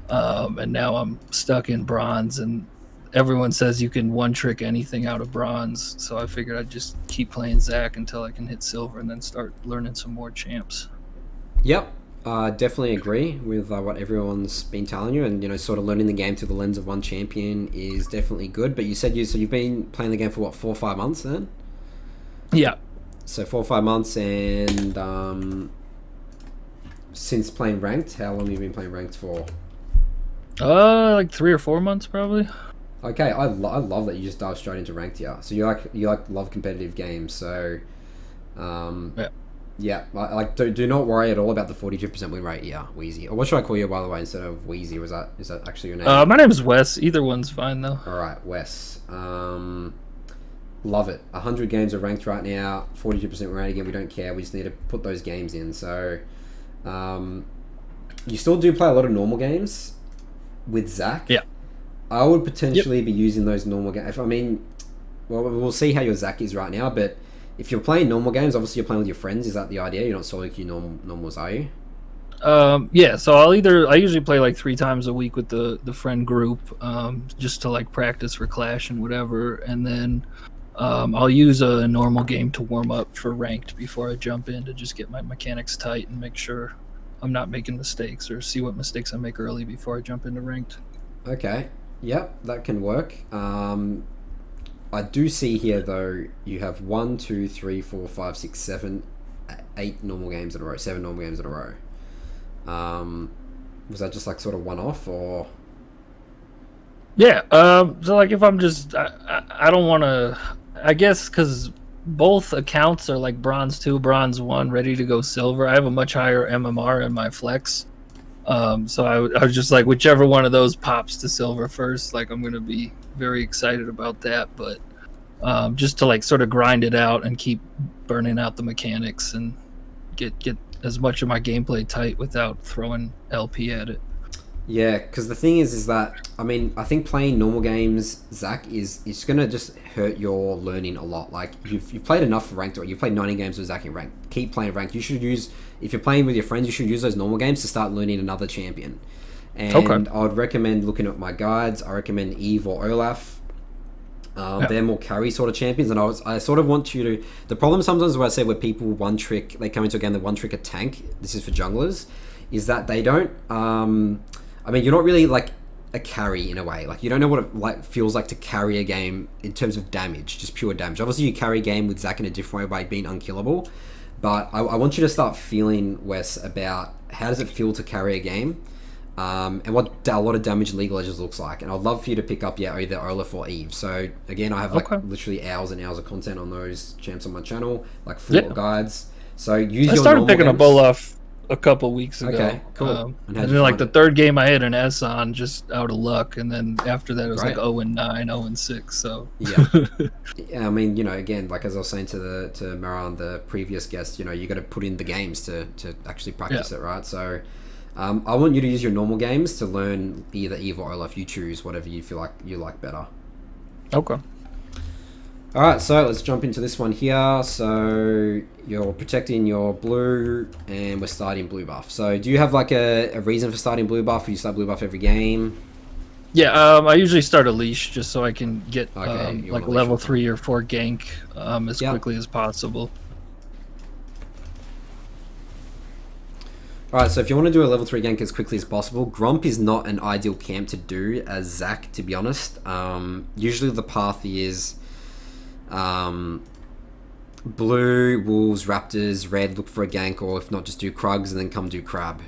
and now I'm stuck in bronze, and everyone says you can one trick anything out of bronze, so I figured I'd just keep playing Zac until I can hit silver and then start learning some more champs. Yep. Definitely agree with what everyone's been telling you, and sort of learning the game through the lens of one champion is definitely good. But you said you've been playing the game for what, 4 or 5 months then? Yeah. So 4 or 5 months, and since playing ranked, how long have you been playing ranked for? Like 3 or 4 months probably. Okay, I love that you just dive straight into ranked here. So you love competitive games. So, yeah, do not worry at all about the 42% win rate. Yeah, Wheezy. Or what should I call you, by the way, instead of Wheezy? Is that actually your name? My name's Wes. Either one's fine though. All right, Wes. Love it. 100 games are ranked right now. 42% win rate again. We don't care. We just need to put those games in. So, you still do play a lot of normal games with Zac. Yeah. I would potentially be using those normal games. I mean, well, we'll see how your Zac is right now, but if you're playing normal games, obviously you're playing with your friends. Is that the idea? You're not solo queue normals, are you? Yeah, so I usually play like 3 times a week with the friend group, just to like practice for Clash and whatever, and then I'll use a normal game to warm up for ranked before I jump in to just get my mechanics tight and make sure I'm not making mistakes, or see what mistakes I make early before I jump into ranked. Okay. Yep, that can work. I do see here though you have 1, 2, 3, 4, 5, 6, 7, 8 normal games in a row, 7 normal games in a row. Was that just like sort of one off, or? Yeah. So like if I'm just I don't want to. I guess because both accounts are like bronze 2, bronze 1, ready to go silver. I have a much higher MMR in my flex. So I was just like, whichever one of those pops to silver first, like I'm gonna be very excited about that. But just to like sort of grind it out and keep burning out the mechanics and get as much of my gameplay tight without throwing LP at it. Yeah, because the thing is that, I mean, I think playing normal games, Zac, is gonna just hurt your learning a lot. Like, you've played enough for ranked, or you've played 90 games with Zac in ranked. Keep playing ranked. You should use, if you're playing with your friends, you should use those normal games to start learning another champion. And I would recommend looking at my guides. I recommend Eve or Olaf. They're more carry sort of champions, and I sort of want you to. The problem sometimes where I say where people one trick, they come into a game, they one trick a tank. This is for junglers, is that they don't. I mean, you're not really like a carry in a way. Like, you don't know what it feels like to carry a game in terms of damage, just pure damage. Obviously, you carry a game with Zac in a different way by being unkillable. But I want you to start feeling, Wes, about how does it feel to carry a game, and what a lot of damage League of Legends looks like. And I'd love for you to pick up, either Olaf or Eve. So again, I have literally hours and hours of content on those champs on my channel, like full guides. So I started picking up Olaf a couple weeks ago. Okay, cool. And then like the third game I had an S on just out of luck, and then after that it was like 0-9, 0-6. So yeah, I mean, again, like as I was saying to Mehran, the previous guest, you got to put in the games to actually practice it, right? So I want you to use your normal games to learn either Eve or Olaf. You choose whatever you feel like you like better. Okay. All right, so let's jump into this one here. So you're protecting your blue, and we're starting blue buff. So do you have like a reason for starting blue buff? Or you start blue buff every game? Yeah, I usually start a leash just so I can get like level 3 or 4 gank as quickly as possible. Alright, so if you want to do a level 3 gank as quickly as possible, Gromp is not an ideal camp to do as Zac, to be honest. Usually the path is blue, wolves, raptors, red, look for a gank, or if not, just do Krugs and then come do crab.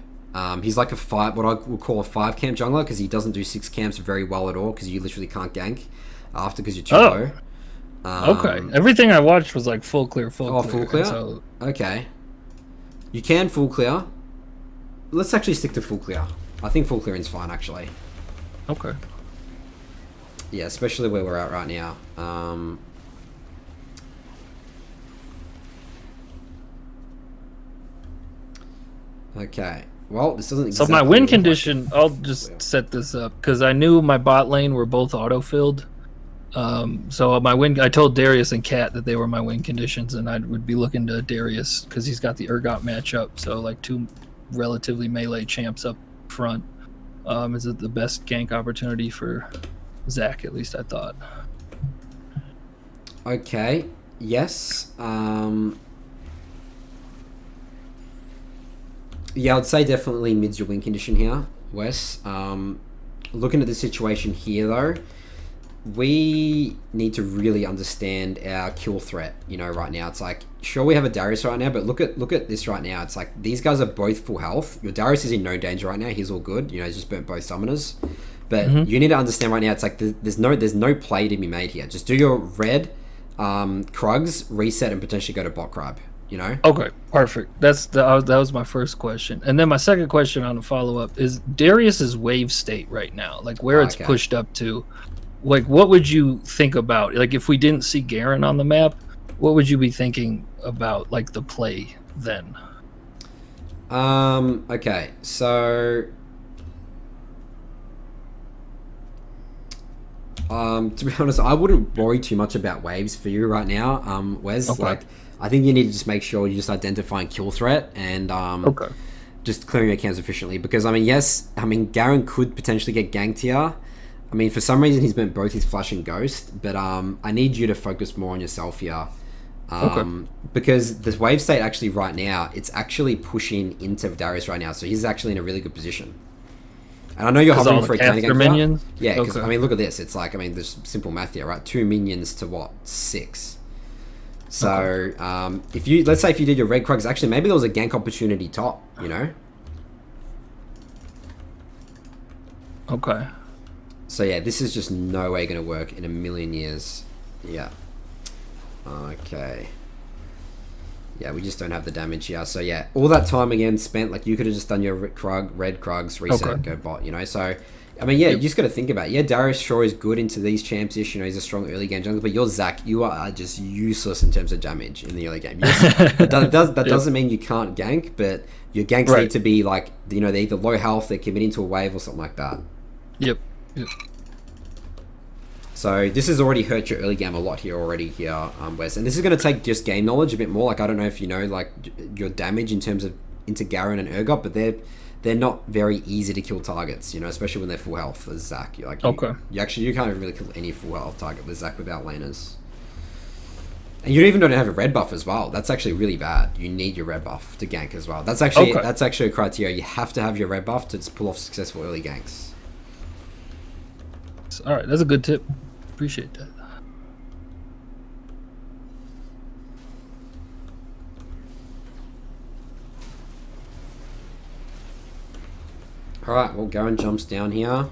He's like what I would call a 5 camp jungler, because he doesn't do 6 camps very well at all, because you literally can't gank after, because you're too low. Okay. Everything I watched was like full clear. Full clear? So... Okay. You can full clear. Let's actually stick to full clear. I think full clearing's fine, actually. Okay. Yeah, especially where we're at right now. Okay. Well, this doesn't exactly... So my win condition, I'll just set this up, because I knew my bot lane were both auto-filled. So I told Darius and Kat that they were my win conditions, and I would be looking to Darius, because he's got the Urgot matchup, so like 2 relatively melee champs up front. Is it the best gank opportunity for Zac, at least I thought. Okay, yes. Yeah, I'd say definitely mid's your win condition here, Wes. Looking at the situation here, though, we need to really understand our kill threat. Right now, it's like, sure, we have a Darius right now, but look at this right now. It's like these guys are both full health. Your Darius is in no danger right now. He's all good. He's just burnt both summoners. But you need to understand right now, it's like there's no play to be made here. Just do your red Krugs, reset, and potentially go to bot crab. Okay, perfect. That was my first question, and then my second question on the follow up is Darius's wave state right now, like where it's pushed up to. Like, what would you think about, like, if we didn't see Garen on the map, what would you be thinking about, like, the play then? Okay, so to be honest, I wouldn't worry too much about waves for you right now, Wes. Okay. Like, I think you need to just make sure you're just identifying kill threat and just clearing your camps efficiently. Because Garen could potentially get ganked here. For some reason he's burnt both his Flash and Ghost, but I need you to focus more on yourself here. Because this wave state actually right now, it's actually pushing into Darius right now, so he's actually in a really good position. And I know you're hovering for a counter gank minions? Yeah, because look at this. It's like, there's simple math here, right? 2 minions to what? 6. So let's say if you did your red Krugs, actually maybe there was a gank opportunity top, Okay. So yeah, this is just no way going to work in a million years. Yeah. Okay. Yeah, we just don't have the damage here. So yeah, all that time again spent, like you could have just done your red Krugs, reset, go bot, So, you just got to think about it. Yeah, Darius sure is good into these champs-ish, he's a strong early game jungler, but you're Zac, you are just useless in terms of damage in the early game. That doesn't mean you can't gank, but your ganks need to be like, they're either low health, they're committing to a wave or something like that. Yep. So this has already hurt your early game a lot here, Wes. And this is going to take just game knowledge a bit more. Like, I don't know if you know, like, your damage in terms of into Garen and Urgot, but they're not very easy to kill targets, especially when they're full health as Zac. You can't really kill any full health target with Zac without laners. And you even don't have a red buff as well. That's actually really bad. You need your red buff to gank as well. That's actually a criteria. You have to have your red buff to pull off successful early ganks. All right, that's a good tip. Appreciate that. All right, well, Garen jumps down here.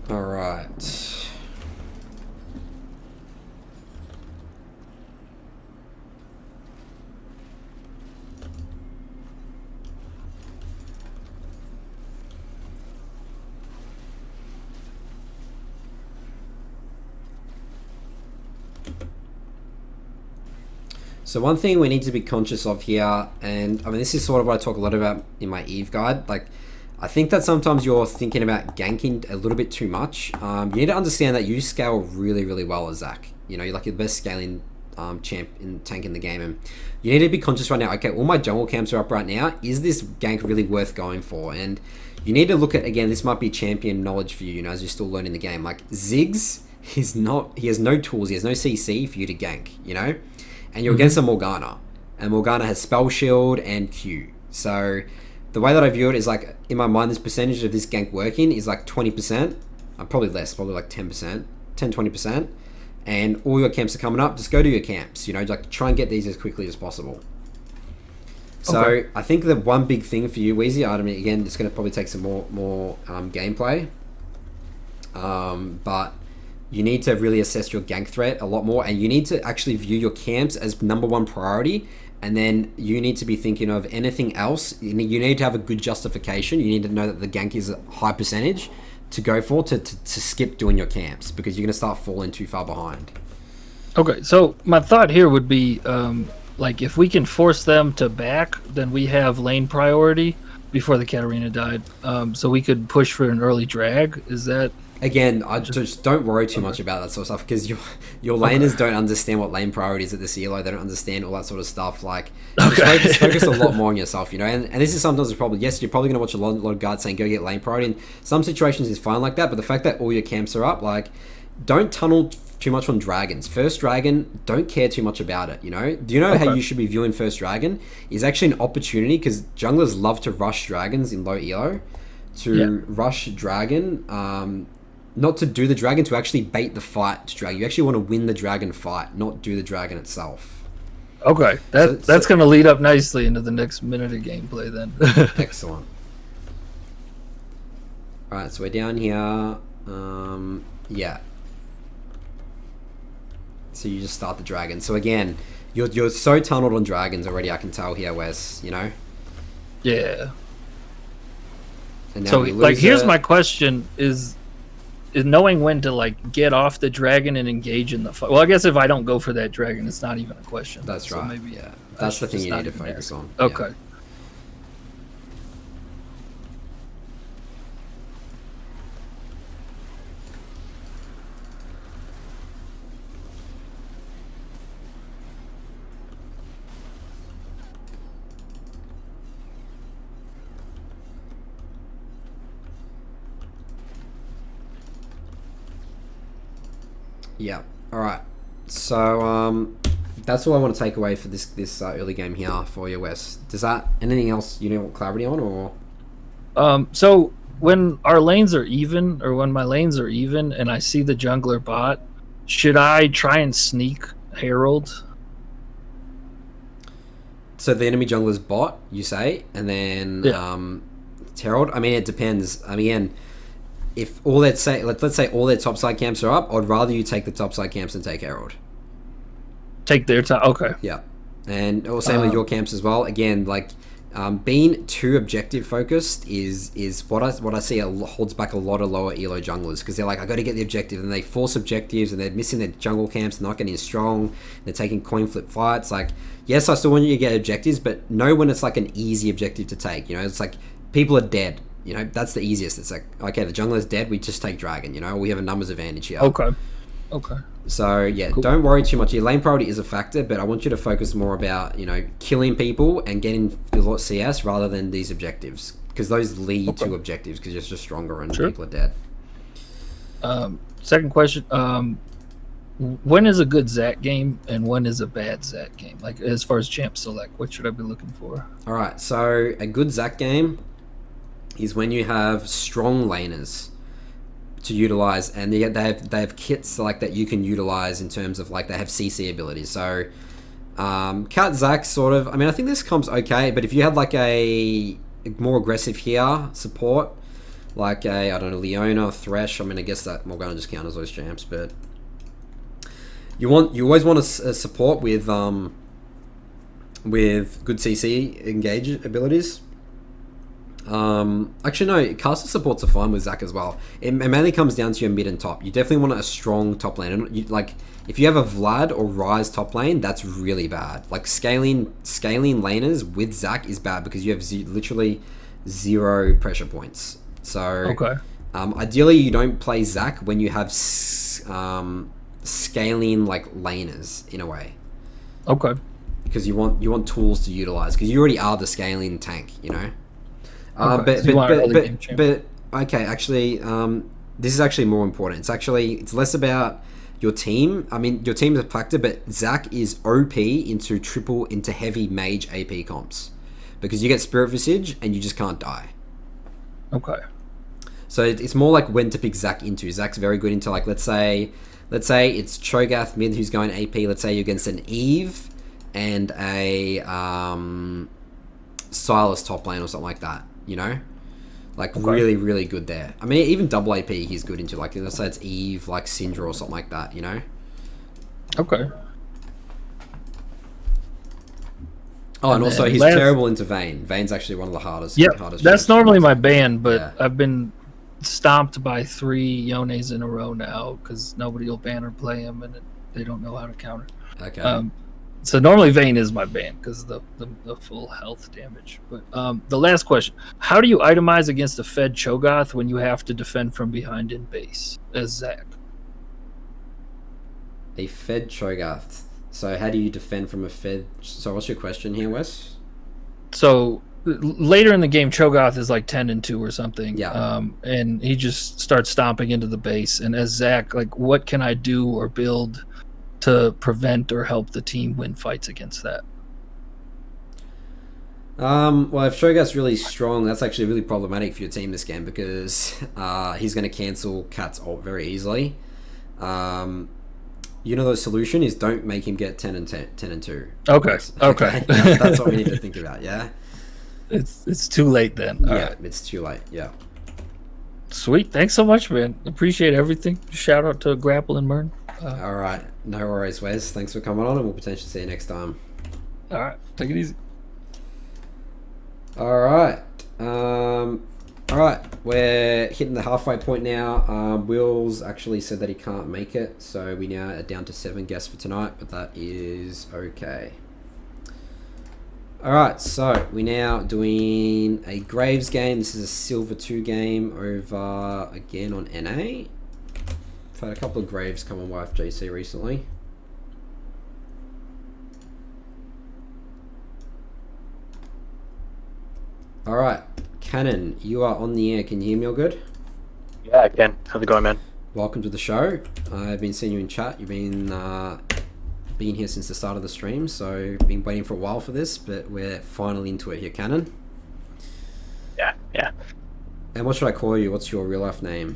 All right. So one thing we need to be conscious of here, and this is sort of what I talk a lot about in my Eve guide, like, I think that sometimes you're thinking about ganking a little bit too much. You need to understand that you scale really, really well as Zac. You're like the best scaling tank in the game, and you need to be conscious right now. Okay, all my jungle camps are up right now. Is this gank really worth going for? And you need to look at, again, this might be champion knowledge for you, as you're still learning the game. Like, Ziggs, he has no tools, he has no CC for you to gank, and you're against a Morgana, and Morgana has Spell Shield and Q. So the way that I view it is, like, in my mind, this percentage of this gank working is like 20%, probably less, probably like 10%, 10-20%, and all your camps are coming up. Just go to your camps, like, try and get these as quickly as possible. So I think the one big thing for you, Weezy, again, it's going to probably take some more gameplay, but you need to really assess your gank threat a lot more, and you need to actually view your camps as number one priority, and then you need to be thinking of anything else. You need to have a good justification. You need to know that the gank is a high percentage to go for, to skip doing your camps, because you're going to start falling too far behind. Okay, so my thought here would be, like, if we can force them to back, then we have lane priority, before the Katarina died. So we could push for an early drag. Is that Again, I just don't worry too much about that sort of stuff because your laners don't understand what lane priorities at this elo. They don't understand all that sort of stuff. Like, just focus a lot more on yourself, you know. And this is sometimes a problem. Yes, you're probably going to watch a lot of guards saying go get lane priority. In some situations, it's fine like that. But the fact that all your camps are up, like, don't tunnel too much on dragons. First dragon, don't care too much about it, you know. Do you know how you should be viewing first dragon? Is actually an opportunity because junglers love to rush dragons in low elo. Rush dragon, not to do the dragon, to actually bait the fight to dragon. You actually want to win the dragon fight, not do the dragon itself. Okay, that's going to lead up nicely into the next minute of gameplay then. Excellent. Alright, so we're down here. Yeah. So you just start the dragon. So again, you're so tunneled on dragons already, I can tell here, Wes, you know? Yeah. And now so, like, here's my question is knowing when to, like, get off the dragon and engage in the fight. Well, I guess if I don't go for that dragon, it's not even a question. That's so right. Maybe, yeah. That's the thing you need to focus on. Okay. Yeah. All right. So that's all I want to take away for this early game here for you, Wes. Does that anything else you want clarity on, or? So when our lanes are even, or when my lanes are even, and I see the jungler bot, should I try and sneak Herald? So the enemy jungler's bot, you say, and then Herald. I mean, it depends. I mean, if all let's say all their topside camps are up, I'd rather you take the topside camps and take Herald. Take their time. Okay. Yeah, and same with your camps as well. Again, like being too objective focused is what I see holds back a lot of lower elo junglers because they're like, I got to get the objective, and they force objectives, and they're missing their jungle camps, not getting strong. They're taking coin flip fights. Like, yes, I still want you to get objectives, but know when it's like an easy objective to take. You know, it's like people are dead. You know, that's the easiest. It's like, okay, the jungler's dead, we just take dragon, you know, we have a numbers advantage here. Okay. So, yeah, Don't worry too much. Your lane priority is a factor, but I want you to focus more about, you know, killing people and getting a lot of CS rather than these objectives. Because those lead to objectives because you're just stronger and people are dead. Second question. When is a good Zac game and when is a bad Zac game? Like, as far as champ select, what should I be looking for? All right, so a good Zac game is when you have strong laners to utilize, and they have kits like that you can utilize in terms of like they have CC abilities. So Cat Zac sort of, I mean, I think this comp's okay, but if you had like a more aggressive here support, like a, I don't know, Leona, Thresh, I mean, I guess that Morgana just count as those champs, but you always want a support with good CC engage abilities. Actually no, caster supports are fine with Zac as well. It mainly comes down to your mid and top. You definitely want a strong top lane, and like if you have a Vlad or Ryze top lane, that's really bad. Like scaling laners with Zac is bad because you have literally 0 pressure points. So ideally you don't play Zac when you have scaling like laners in a way. Okay. Because you want tools to utilize because you already are the scaling tank, you know. But okay, actually, this is actually more important. It's less about your team. I mean, your team is a factor, but Zac is OP into heavy mage AP comps because you get Spirit Visage and you just can't die. Okay. So it's more like when to pick Zac into. Zac's very good into, like, let's say it's Cho'Gath mid who's going AP. Let's say you're against an Eve and a Silas top lane or something like that. You know, like really, really good there. I mean, even double AP he's good into. Like, let's say it's Eve, like Syndra or something like that. You know. Okay. Oh, and also he's terrible into Vayne. Vayne's actually one of the hardest. Yeah, that's normally to my ban, but I've been stomped by 3 Yones in a row now because nobody will ban or play him, and they don't know how to counter. Okay. So normally Vayne is my ban because of the full health damage. But the last question: how do you itemize against a fed Cho'Gath when you have to defend from behind in base as Zac? A fed Cho'Gath. So how do you defend from a fed? So what's your question here, Wes? So later in the game, Cho'Gath is like 10-2 or something. Yeah. And he just starts stomping into the base. And as Zac, like, what can I do or build to prevent or help the team win fights against that? Well, if Cho'Gath's really strong, that's actually really problematic for your team this game because he's going to cancel Cat's ult very easily. You know, the solution is don't make him get 10 and 2. Okay. That's what we need to think about. Yeah. It's too late then. All right. It's too late. Yeah. Sweet. Thanks so much, man. Appreciate everything. Shout out to Grapple and Mehran. All right. No worries, Wes. Thanks for coming on, and we'll potentially see you next time. All right. Take it easy. All right. All right. We're hitting the halfway point now. Will's actually said that he can't make it, so we now are down to 7 guests for tonight, but that is okay. All right. So we're now doing a Graves game. This is a Silver 2 game over again on NA. I've had a couple of Graves come on YFJC recently. All right, Cannon, you are on the air. Can you hear me all good? Yeah, I can. How's it going, man? Welcome to the show. I've been seeing you in chat. You've been here since the start of the stream, so been waiting for a while for this, but we're finally into it here, Cannon. Yeah. And what should I call you? What's your real life name?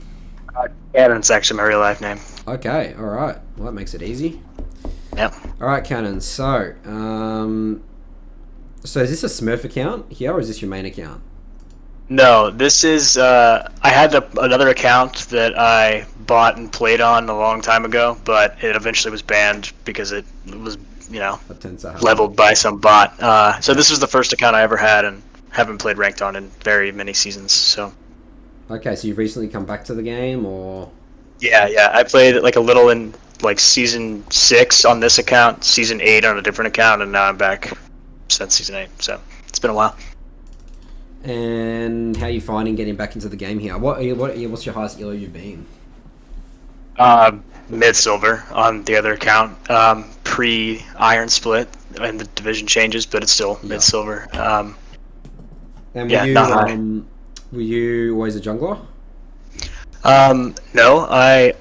Cannon's actually my real life name. Okay, all right. Well, that makes it easy. Yep. All right, Cannon. So, so is this a Smurf account here, or is this your main account? No, this is, I had another account that I bought and played on a long time ago, but it eventually was banned because it was, That tends to happen. leveled by some bot. So this was the first account I ever had and haven't played ranked on in very many seasons, so. Okay, so you've recently come back to the game, or? Yeah, I played like a little in like season 6 on this account, season 8 on a different account, and now I'm back since season 8, so it's been a while. And how are you finding getting back into the game here? What's your highest elo you've been? Mid-silver on the other account, pre-iron split and the division changes, but it's still mid-silver. And not high. Were you always a jungler? No,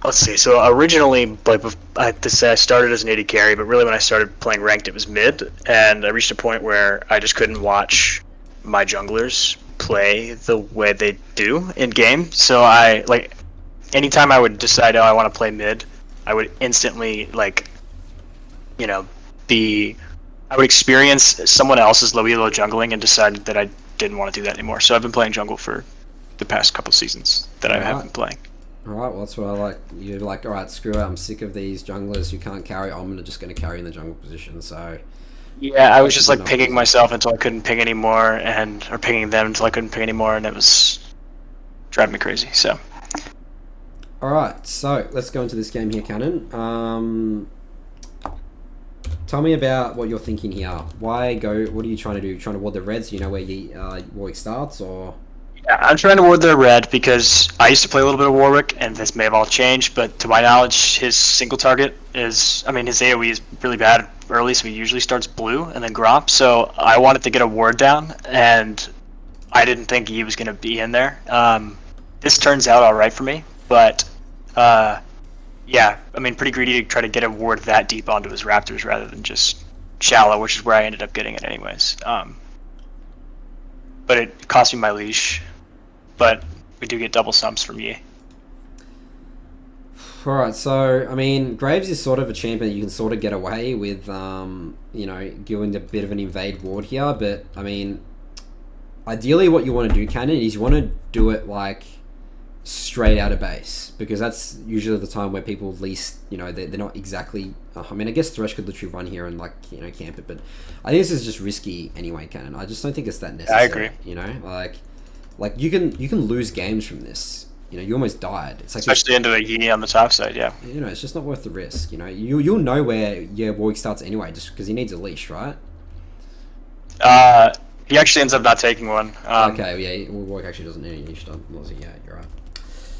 let's see. So originally, like, I have to say I started as an AD carry, but really when I started playing ranked, it was mid, and I reached a point where I just couldn't watch my junglers play the way they do in game. So anytime I would decide, I want to play mid, I would instantly I would experience someone else's low elo jungling and decide that I didn't want to do that anymore. So I've been playing jungle for the past couple seasons that I have been playing. Alright, well that's what I like. You're like, alright, screw it, I'm sick of these junglers who can't carry, I'm just going to carry in the jungle position, so... Yeah, I was just like pinging myself until I couldn't ping anymore, or pinging them until I couldn't ping anymore, and it was driving me crazy, so... Alright, so let's go into this game here, Cannon. Tell me about what you're thinking here. Why go? What are you trying to do? Trying to ward the reds? You know where Warwick starts, or? Yeah, I'm trying to ward the red because I used to play a little bit of Warwick, and this may have all changed, but to my knowledge, his single target is, his AoE is really bad early, so he usually starts blue and then Gromp, so I wanted to get a ward down, and I didn't think he was going to be in there. This turns out alright for me, but pretty greedy to try to get a ward that deep onto his Raptors rather than just shallow, which is where I ended up getting it anyways. But it cost me my leash. But we do get double sumps from Yi. Alright, so, Graves is sort of a champion that you can sort of get away with, doing a bit of an invade ward here, but, ideally what you want to do, Cannon, is you want to do it, straight out of base, because that's usually the time where people least, they're not exactly... I guess Thresh could literally run here and, camp it, but I think this is just risky anyway, Cannon. I just don't think it's that necessary. I agree. You can lose games from this. you almost died. It's like Especially into a Yi on the top side, yeah. it's just not worth the risk. You'll know where Warwick starts anyway, just because he needs a leash, right? He actually ends up not taking one. Okay, yeah, Warwick actually doesn't need a leash, does he? Yeah, you're right.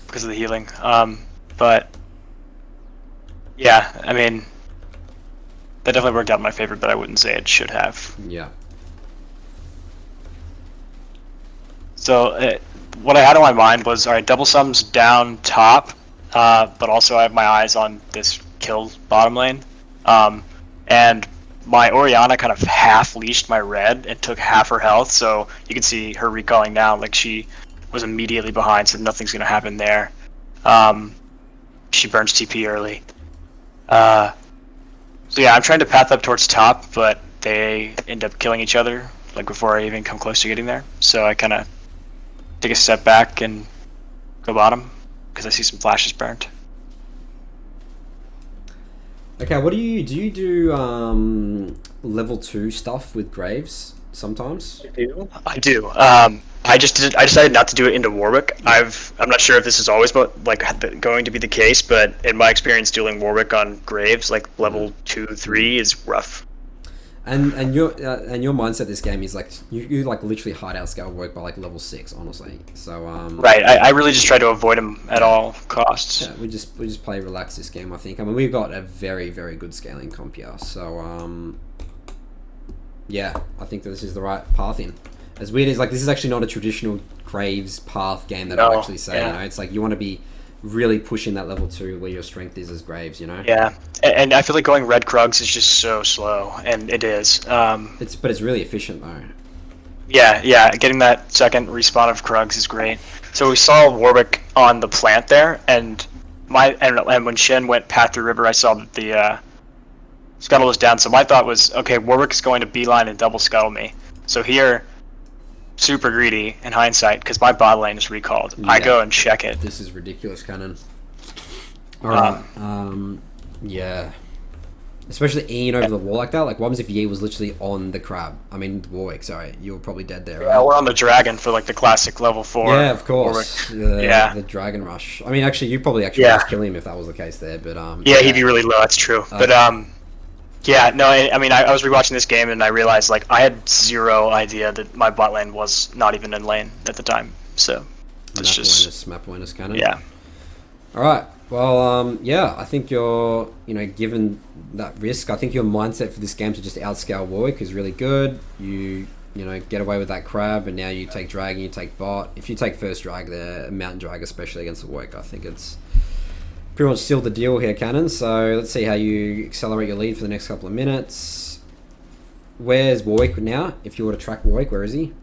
Because of the healing. But yeah, I mean, that definitely worked out in my favor, but I wouldn't say it should have. Yeah. So what I had on my mind was, all right, double sums down top, but also I have my eyes on this kill bottom lane. And my Orianna kind of half leashed my red and took half her health, so you can see her recalling now, like she was immediately behind, so nothing's going to happen there. She burns TP early. So yeah, I'm trying to path up towards top, but they end up killing each other, like before I even come close to getting there. So I kind of take a step back and go bottom, because I see some flashes burnt. Okay, what do you do level 2 stuff with Graves sometimes? I do. I decided not to do it into Warwick. I'm not sure if this is always going to be the case, but in my experience dealing Warwick on Graves, like level 2, 3 is rough. And your mindset this game is like you like literally hide out scale Warwick by like level 6, honestly. So right, I really just try to avoid him at all costs. Yeah, we just play relax this game, I think. I mean, we've got a very, very good scaling comp here, so yeah, I think that this is the right path in. As weird as like this is actually not a traditional Graves path game that I actually say. Yeah. It's like you want to be really pushing that level 2 where your strength is as Graves. Yeah, and I feel like going red Krugs is just so slow, and it is. But it's really efficient though. Yeah, getting that second respawn of Krugs is great. So we saw Warwick on the plant there, and when Shen went path through river, I saw that the scuttle was down. So my thought was, okay, Warwick is going to beeline and double scuttle me. So here, super greedy in hindsight, because my bot lane is recalled. Yeah. I go and check it. This is ridiculous, Cannon. Alright, yeah. Especially Ian over the wall like that. Like, what happens if Yi was literally on the crab? I mean, Warwick, sorry. You were probably dead there, right? Yeah, we're on the dragon for, like, the classic level 4. Yeah, of course. The dragon rush. I mean, actually, you probably just kill him if that was the case there, but... yeah, he'd be really low, that's true. But, yeah, no, I mean, I was rewatching this game and I realized, like, I had zero idea that my bot lane was not even in lane at the time. So, it's just... Map awareness, Cannon. Yeah. Alright, well, yeah, I think you're, given that risk, I think your mindset for this game to just outscale Warwick is really good. You get away with that crab, and now you take dragon, you take bot. If you take first drag there, mountain drag especially against the Warwick, I think it's pretty much sealed the deal here, Cannon. So let's see how you accelerate your lead for the next couple of minutes. Where's Warwick now? If you were to track Warwick, where is he?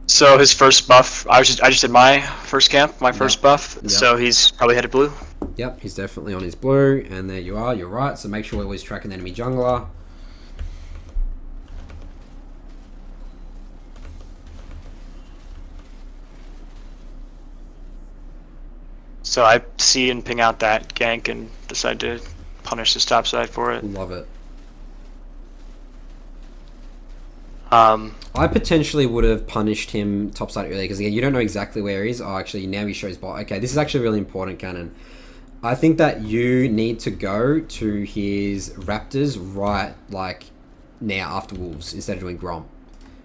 So his first buff, I just did my first camp, my first buff. Yep. So he's probably headed blue. Yep, he's definitely on his blue, and there you are. You're right. So make sure we're always tracking the enemy jungler. So I see and ping out that gank and decide to punish his top side for it. Love it. I potentially would have punished him topside earlier because again, you don't know exactly where he is. Oh, actually, now he shows bot. Okay, this is actually really important, Cannon. I think that you need to go to his Raptors right, like, now after Wolves instead of doing Grom.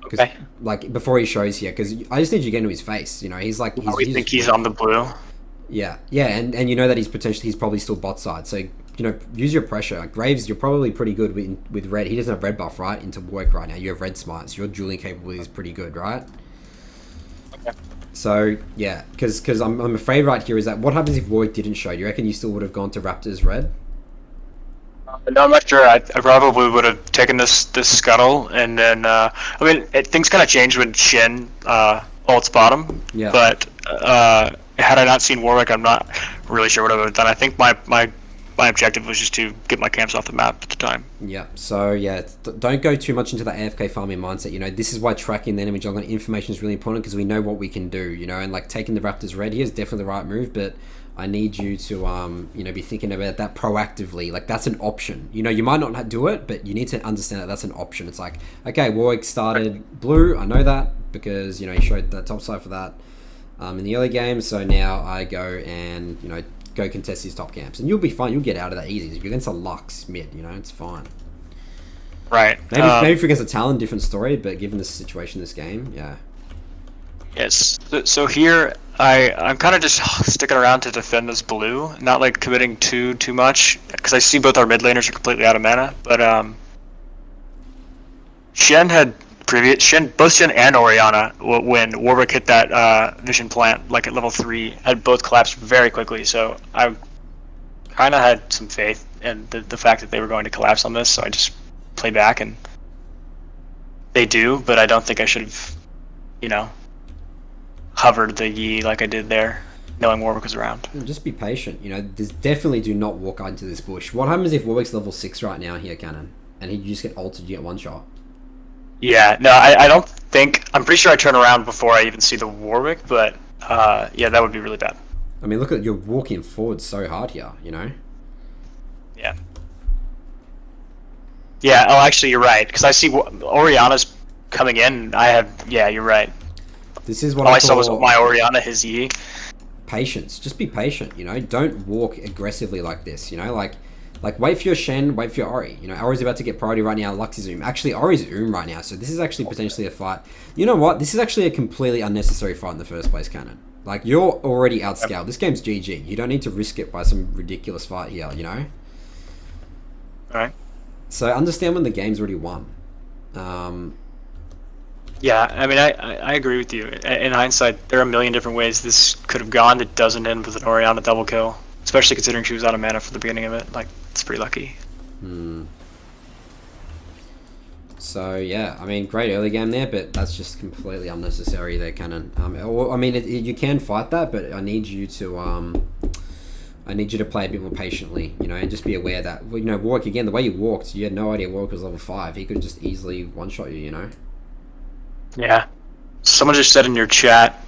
Okay. Like, before he shows here, because I just need you to get into his face. He's like... we think he's on the blue? Yeah, and you know that he's probably still bot side, so... use your pressure. Like, Graves, you're probably pretty good with red. He doesn't have red buff, right? Into work right now. You have red smite, so your dueling capability is pretty good, right? Okay. So, yeah, because I'm afraid right here is that what happens if Warwick didn't show? Do you reckon you still would have gone to Raptors red? No, I'm not sure. I probably would have taken this scuttle, and then, things kind of changed when Shen ults bottom. Yeah. But had I not seen Warwick, I'm not really sure what I would have done. I think my objective was just to get my camps off the map at the time. Yeah, so yeah, don't go too much into that AFK farming mindset. This is why tracking the enemy jungle information is really important, because we know what we can do, and like taking the Raptors red here is definitely the right move, but I need you to, be thinking about that proactively. Like, that's an option. You might not do it, but you need to understand that that's an option. It's like, okay, Warwick started blue, I know that, because, he showed the top side for that. in the early game. So now I go and go contest these top camps, and you'll be fine. You'll get out of that easy. If you're against a Lux mid, it's fine. Right. Maybe if you're against a Talon, different story. But given the situation in this game, yeah. Yes. So here, I'm kind of just sticking around to defend this blue, not like committing too much, because I see both our mid laners are completely out of mana. But both Shen and Orianna, when Warwick hit that Vision Plant, like at level 3, had both collapsed very quickly. So I kind of had some faith in the fact that they were going to collapse on this. So I just play back, and they do. But I don't think I should have, hovered the Yi like I did there, knowing Warwick was around. Just be patient. There's definitely do not walk into this bush. What happens if Warwick's level 6 right now here, Cannon, and you just get ulted, you get one shot? Yeah, no, I don't think... I'm pretty sure I turn around before I even see the Warwick, but yeah, that would be really bad. I mean, look at you're walking forward so hard here, Yeah. Yeah, oh, actually, you're right, because I see Orianna's coming in. Yeah, you're right. This is what all I saw was my Orianna, his E. Patience. Just be patient, Don't walk aggressively like this, Like, wait for your Shen, wait for your Ori. Ori's about to get priority right now, Lux is Actually, Ori's right now, so this is actually potentially a fight. You know what? This is actually a completely unnecessary fight in the first place, Cannon. Like, you're already outscaled. Yep. This game's GG. You don't need to risk it by some ridiculous fight here, Alright. So, understand when the game's already won. Yeah, I mean, I agree with you. In hindsight, there are a million different ways this could have gone. It doesn't end with an Orianna double kill. Especially considering she was out of mana for the beginning of it. Like, it's pretty lucky. So, yeah, I mean, great early game there, but that's just completely unnecessary there, Cannon. I mean, you can fight that, but I need you to play a bit more patiently, and just be aware that, Warwick, again, the way you walked, you had no idea Warwick was level 5. He could just easily one-shot you, Yeah. Someone just said in your chat,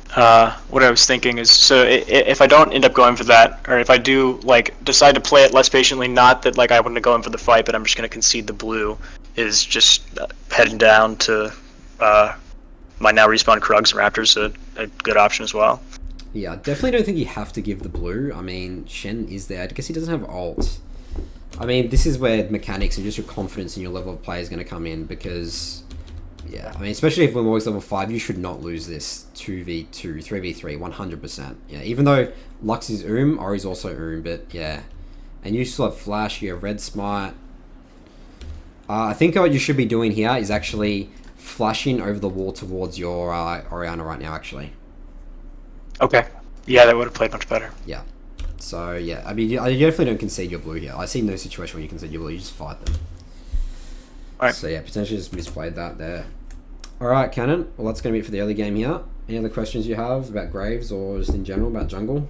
what I was thinking is, so if I don't end up going for that, or if I do, decide to play it less patiently, not that, I wouldn't go in for the fight, but I'm just going to concede the blue, is just heading down to my now respawn Krugs and Raptors, a good option as well. Yeah, I definitely don't think you have to give the blue. I mean, Shen is there. I guess he doesn't have ult. I mean, this is where mechanics and just your confidence in your level of play is going to come in, because... Yeah, I mean, especially if when Warwick's level 5, you should not lose this 2v2, 3v3, 100%. Yeah, even though Lux is Ori's also but yeah. And you still have Flash, you have Red Smite. I think what you should be doing here is actually flashing over the wall towards your Orianna right now, actually. Okay. Yeah, that would have played much better. Yeah. So, yeah, I mean, you definitely don't concede your blue here. I see no situation where you concede your blue, you just fight them. Alright. So yeah, potentially just misplayed that there. Alright, Cannon. Well, that's going to be it for the early game here. Any other questions you have about Graves or just in general about jungle?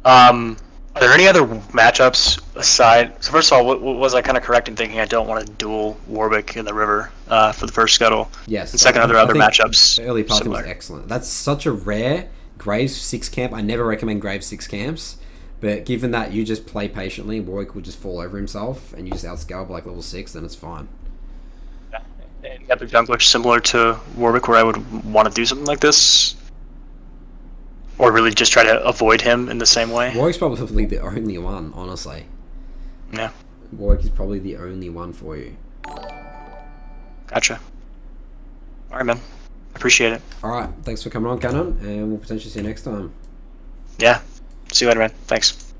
Are there any other matchups aside? So first of all, was I kind of correct in thinking I don't want to duel Warwick in the river for the first scuttle? Yes. And second, other matchups. The early party was excellent. That's such a rare Graves 6 camp. I never recommend Graves 6 camps. But given that you just play patiently, Warwick will just fall over himself, and you just outscale by level 6, then it's fine. Yeah. And the other jungler similar to Warwick, where I would want to do something like this, or really just try to avoid him in the same way. Warwick's probably the only one, honestly. Yeah. Warwick is probably the only one for you. Gotcha. All right, man. Appreciate it. All right, thanks for coming on, Cannon, and we'll potentially see you next time. Yeah. See you later, man. Thanks.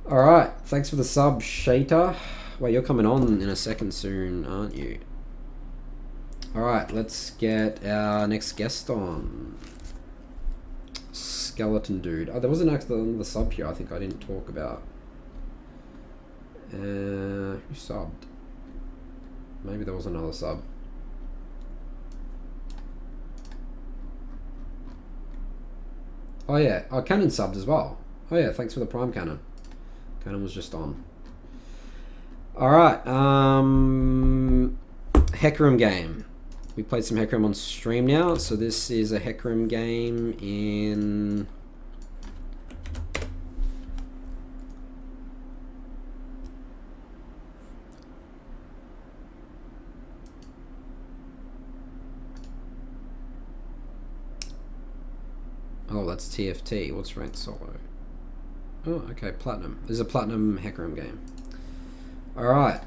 Alright, thanks for the sub, Shater. Wait, you're coming on in a second soon, aren't you? Alright, let's get our next guest on. Skeleton Dude. Oh, there was another sub here I think I didn't talk about. Who subbed? Maybe there was another sub. Oh yeah, Cannon subbed as well. Oh yeah, thanks for the Prime, Cannon. Cannon was just on. Alright, Hecarim game. We played some Hecarim on stream now, so this is a Hecarim game in... Oh, that's TFT. What's ranked solo? Oh, okay, platinum. This is a platinum Hecarim game. Alright.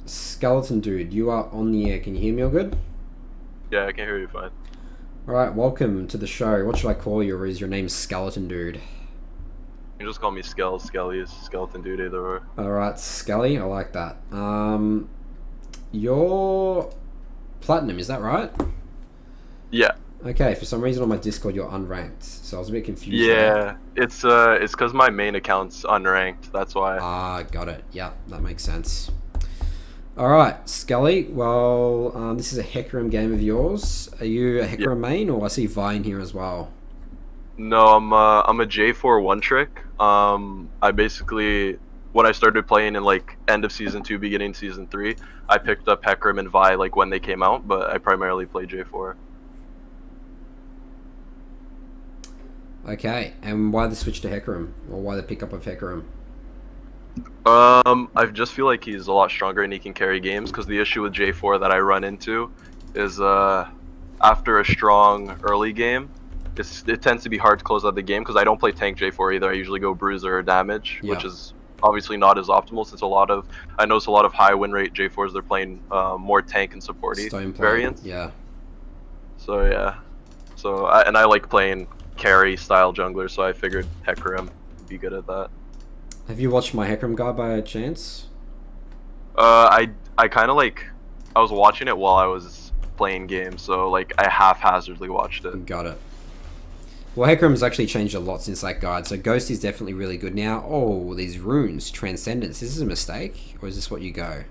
Skeleton Dude, you are on the air. Can you hear me all good? Yeah, I can hear you fine. Alright, welcome to the show. What should I call you, or is your name Skeleton Dude? You can just call me Skelly is Skeleton Dude, either or. Alright, Skelly, I like that. You're platinum, is that right? Yeah. Okay, for some reason on my Discord you're unranked, so I was a bit confused. Yeah, it's because my main account's unranked, that's why. Ah, got it. Yeah, that makes sense. Alright, Skelly, well, this is a Hecarim game of yours. Are you a Hecarim main, or I see Vi in here as well? No, I'm a J4 one trick. I basically, when I started playing in like end of season 2, beginning season 3, I picked up Hecarim and Vi like when they came out, but I primarily play J4. Okay, and why the switch to Hecarim, or why the pickup of Hecarim? I just feel like he's a lot stronger and he can carry games, because the issue with J4 that I run into is after a strong early game, it tends to be hard to close out the game, because I don't play tank J4 either. I usually go bruiser or damage, which is obviously not as optimal, since I notice a lot of high win rate J4s, they're playing more tank and supporty variants. Yeah. So yeah, I like playing carry style jungler, so I figured Hecarim would be good at that. Have you watched my Hecarim guy by chance? I kind of I was watching it while I was playing games, so like I haphazardly watched it. Got it. Well, Hecarim's actually changed a lot since that guide, so Ghost is definitely really good now. Oh, these runes, Transcendence. Is this a mistake, or is this what you go?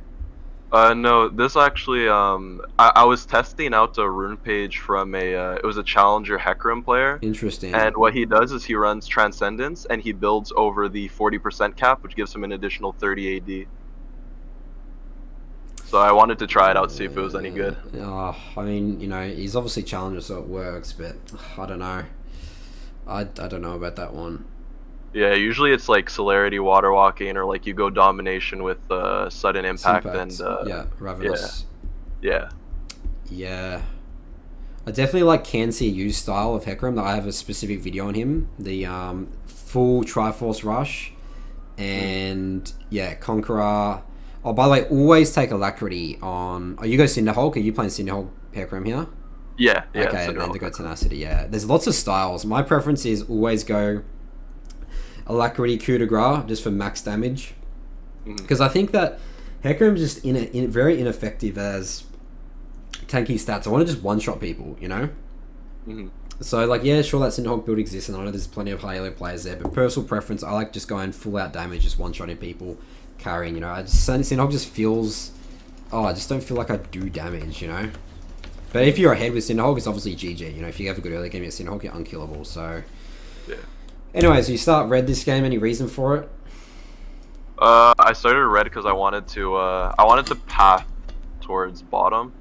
No, this actually, I was testing out a rune page from it was a challenger Hecarim player. Interesting. And what he does is he runs Transcendence, and he builds over the 40% cap, which gives him an additional 30 AD. So I wanted to try it out, see if it was any good. I mean, you know, he's obviously challenger, so it works, but I don't know. I don't know about that one. Yeah, usually it's like Celerity, Water Walking, or like you go Domination with Sudden Impact and... yeah, Ravenous. Yeah. Yeah. I definitely like CanCU's style of Hecarim. I have a specific video on him. The full Triforce Rush. And, yeah, Conqueror. Oh, by the way, always take Alacrity on... Oh, you go Cinderhulk? Are you playing Cinderhulk Hecarim here? Yeah. Okay, then to go Tenacity, yeah. There's lots of styles. My preference is always go Alacrity Coup de Grace, just for max damage. Because I think that Hecarim's just very ineffective as tanky stats. I want to just one-shot people, you know? So, like, yeah, sure, that Cinderhulk build exists, and I know there's plenty of high elo players there, but personal preference, I like just going full-out damage, just one-shotting people, carrying, you know? Cinderhulk just feels... Oh, I just don't feel like I do damage, you know? But if you're ahead with Cinderhulk, it's obviously GG. You know, if you have a good early game against Cinderhulk, you're unkillable. So, yeah. Anyway, so you start red this game. Any reason for it? I started red because I wanted to path towards bottom.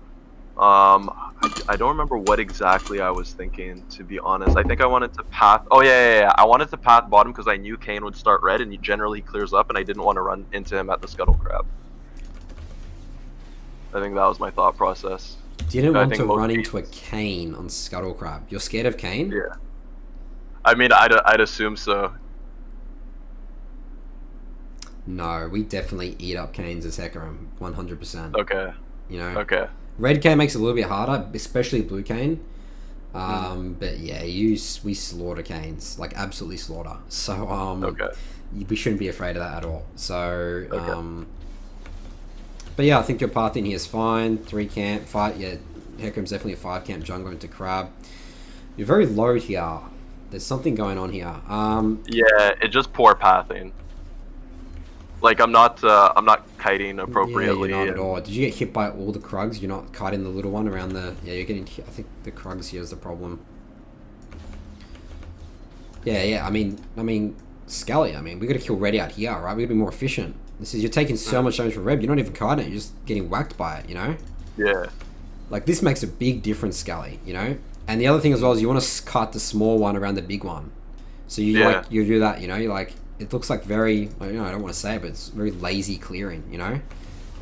I don't remember what exactly I was thinking, to be honest. I think I wanted to path. Oh yeah. I wanted to path bottom because I knew Kayn would start red, and he generally clears up, and I didn't want to run into him at the Scuttle Crab. I think that was my thought process. Didn't want to run into a Kayn on Scuttle Crab. You're scared of Kayn? Yeah. I mean, I'd assume so. No, we definitely eat up Kayn's as Hecarim, 100%. Okay. You know? Okay. Red Kayn makes it a little bit harder, especially Blue Kayn. But yeah, we slaughter Kayns, like absolutely slaughter. So okay. We shouldn't be afraid of that at all. So Okay. But yeah, I think your path in here is fine. 3 camp, fight. Yeah, Hecarim's definitely a 5 camp jungler into Crab. You're very low here. There's something going on here. Yeah, it's just poor pathing. Like I'm not kiting appropriately. Yeah, you're not at all. Did you get hit by all the Krugs? You're not kiting the little one around the... Yeah, you're getting... I think the Krugs here is the problem. Yeah. I mean, Skelly. I mean, we got to kill Red out here, right? We got to be more efficient. You're taking so much damage from Red. You're not even kiting it. You're just getting whacked by it. You know? Yeah. Like this makes a big difference, Skelly. You know? And the other thing as well is you want to cut the small one around the big one. So you do that. You know? You're like... It looks like very, I don't want to say it, but it's very lazy clearing, you know?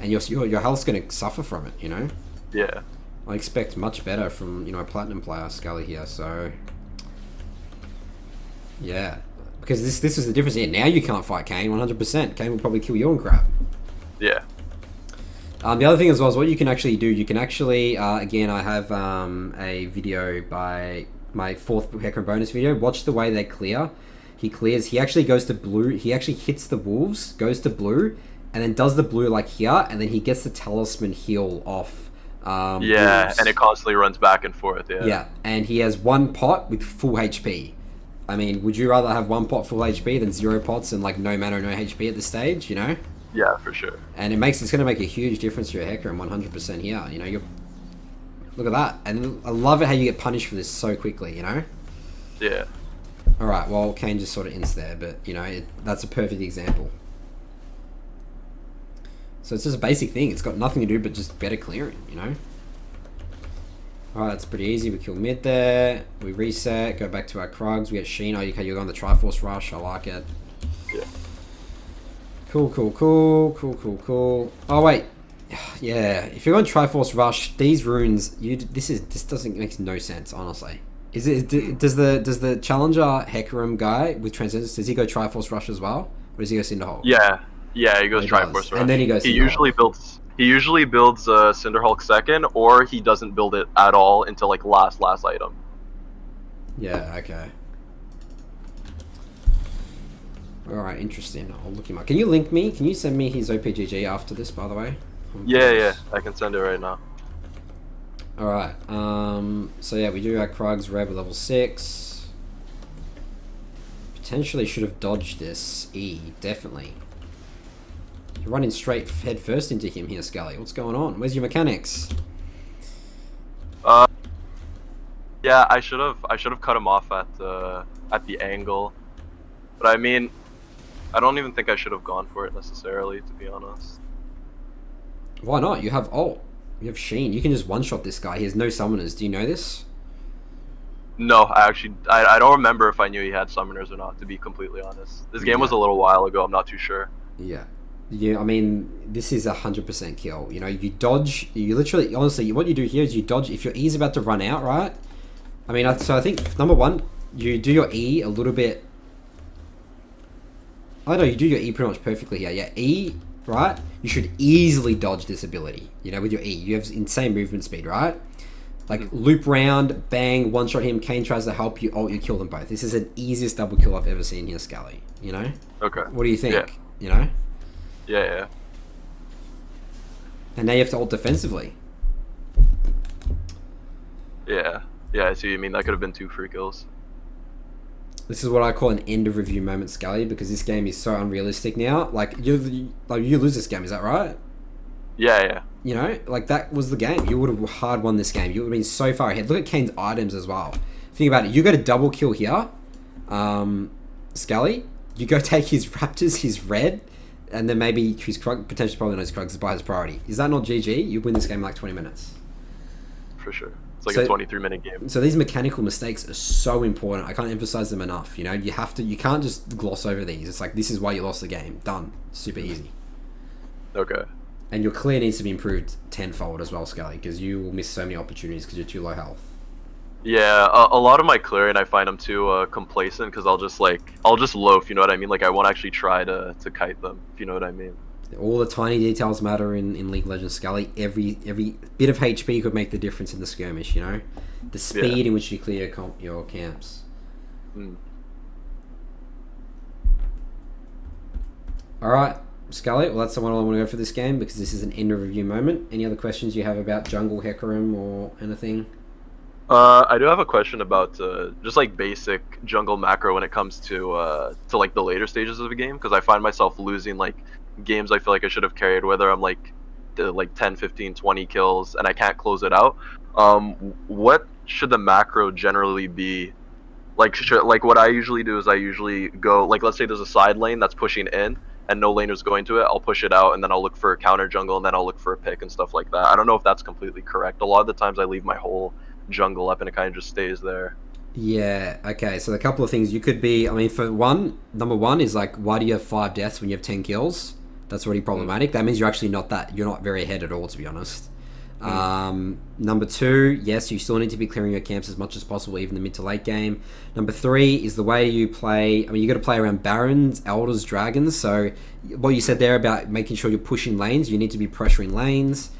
And your health's going to suffer from it, you know? Yeah. I expect much better from, a platinum player, Skelly here, so... Yeah. Because this is the difference here. Now you can't fight Kane, 100%. Kane will probably kill you and crap. Yeah. The other thing as well is what you can actually do. You can actually, again, I have a video by my 4th Hecarim bonus video. Watch the way they clear. He clears. He actually goes to blue. He actually hits the wolves, goes to blue, and then does the blue like here, and then he gets the talisman heal off. Wolves. And it constantly runs back and forth. Yeah, and he has 1 pot with full HP. I mean, would you rather have 1 pot full HP than 0 pots and like no mana, no HP at this stage? Yeah, for sure. And it's going to make a huge difference to your Hecarim, 100% here. Look at that, and I love it how you get punished for this so quickly. Yeah. All right, well, Kane just sort of ends there, but that's a perfect example. So it's just a basic thing. It's got nothing to do but just better clearing. All right, it's pretty easy. We kill mid there. We reset. Go back to our Krugs. We get Sheen. Oh, you're on the Triforce Rush. I like it. Yeah. Cool. Oh wait, yeah. If you're on Triforce Rush, these runes, this doesn't make no sense, honestly. Does the Challenger Hecarim guy with Transcendence, does he go Triforce Rush as well, or does he go Cinderhulk? Yeah, he goes Triforce Rush, and then he goes. He usually builds Cinderhulk second, or he doesn't build it at all until like last item. Yeah. Okay. Alright, interesting. I'll look him up. Can you link me? Can you send me his OPGG after this, by the way? Yeah, I can send it right now. Alright, so yeah, we do our Krugs Red with level 6. Potentially should have dodged this E, definitely. You're running straight head first into him here, Skelly. What's going on? Where's your mechanics? Yeah, I should have cut him off at the angle. But I mean, I don't even think I should have gone for it necessarily, to be honest. Why not? You have ult. You have Sheen. You can just one-shot this guy. He has no summoners. Do you know this? No, I don't remember if I knew he had summoners or not, to be completely honest. This game was a little while ago. I'm not too sure. Yeah. Yeah, I mean, this is 100% kill. You dodge. You literally, honestly, what you do here is you dodge. If your E is about to run out, right? I mean, so I think, number one, you do your E a little bit... Oh no, you do your E pretty much perfectly here. Yeah, E, right? You should easily dodge this ability. With your E. You have insane movement speed, right? Like, loop round, bang, one-shot him, Kane tries to help you, ult, you kill them both. This is the easiest double kill I've ever seen here, Skelly. Okay. What do you think? Yeah. Yeah. And now you have to ult defensively. Yeah, I see what you mean. That could have been 2 free kills. This is what I call an end of review moment, Skelly, because this game is so unrealistic now. Like you lose this game, is that right? Yeah. Like that was the game. You would have hard won this game. You would have been so far ahead. Look at Kane's items as well. Think about it. You got a double kill here, Skelly. You go take his Raptors, his red, and then maybe his Krug, potentially probably not his Krugs, by his priority. Is that not GG? You win this game in like 20 minutes. For sure. It's like a 23-minute game. So these mechanical mistakes are so important. I can't emphasize them enough. You can't just gloss over these. It's like, this is why you lost the game. Done. Super easy. Okay. And your clear needs to be improved tenfold as well, Skelly, because you will miss so many opportunities because you're too low health. Yeah, a lot of my clearing, I find I'm too complacent, because I'll just loaf, you know what I mean? Like, I won't actually try to kite them, if you know what I mean. All the tiny details matter in League of Legends, Skelly. Every bit of HP could make the difference in the skirmish, The speed in which you clear your camps. Alright, Skelly, well that's the one I want to go for this game, because this is an end of review moment. Any other questions you have about jungle Hecarim or anything? I do have a question about just like basic jungle macro when it comes to like the later stages of the game, because I find myself losing like games I feel like I should have carried, whether I'm like 10, 15, 20 kills and I can't close it out. What should the macro generally be? Like what I usually do is I usually go, like, let's say there's a side lane that's pushing in and no laner's going to it, I'll push it out and then I'll look for a counter jungle and then I'll look for a pick and stuff like that. I don't know if that's completely correct. A lot of the times I leave my whole jungle up and it kind of just stays there. Yeah, okay, so a couple of things you could be, I mean, number one is like, why do you have 5 deaths when you have 10 kills? That's already problematic. That means you're actually not very ahead at all, to be honest. Number 2, yes, you still need to be clearing your camps as much as possible, even the mid to late game. Number 3 is the way you play. I mean, you got to play around Barons, Elders, Dragons. So what you said there about making sure you're pushing lanes, you need to be pressuring lanes.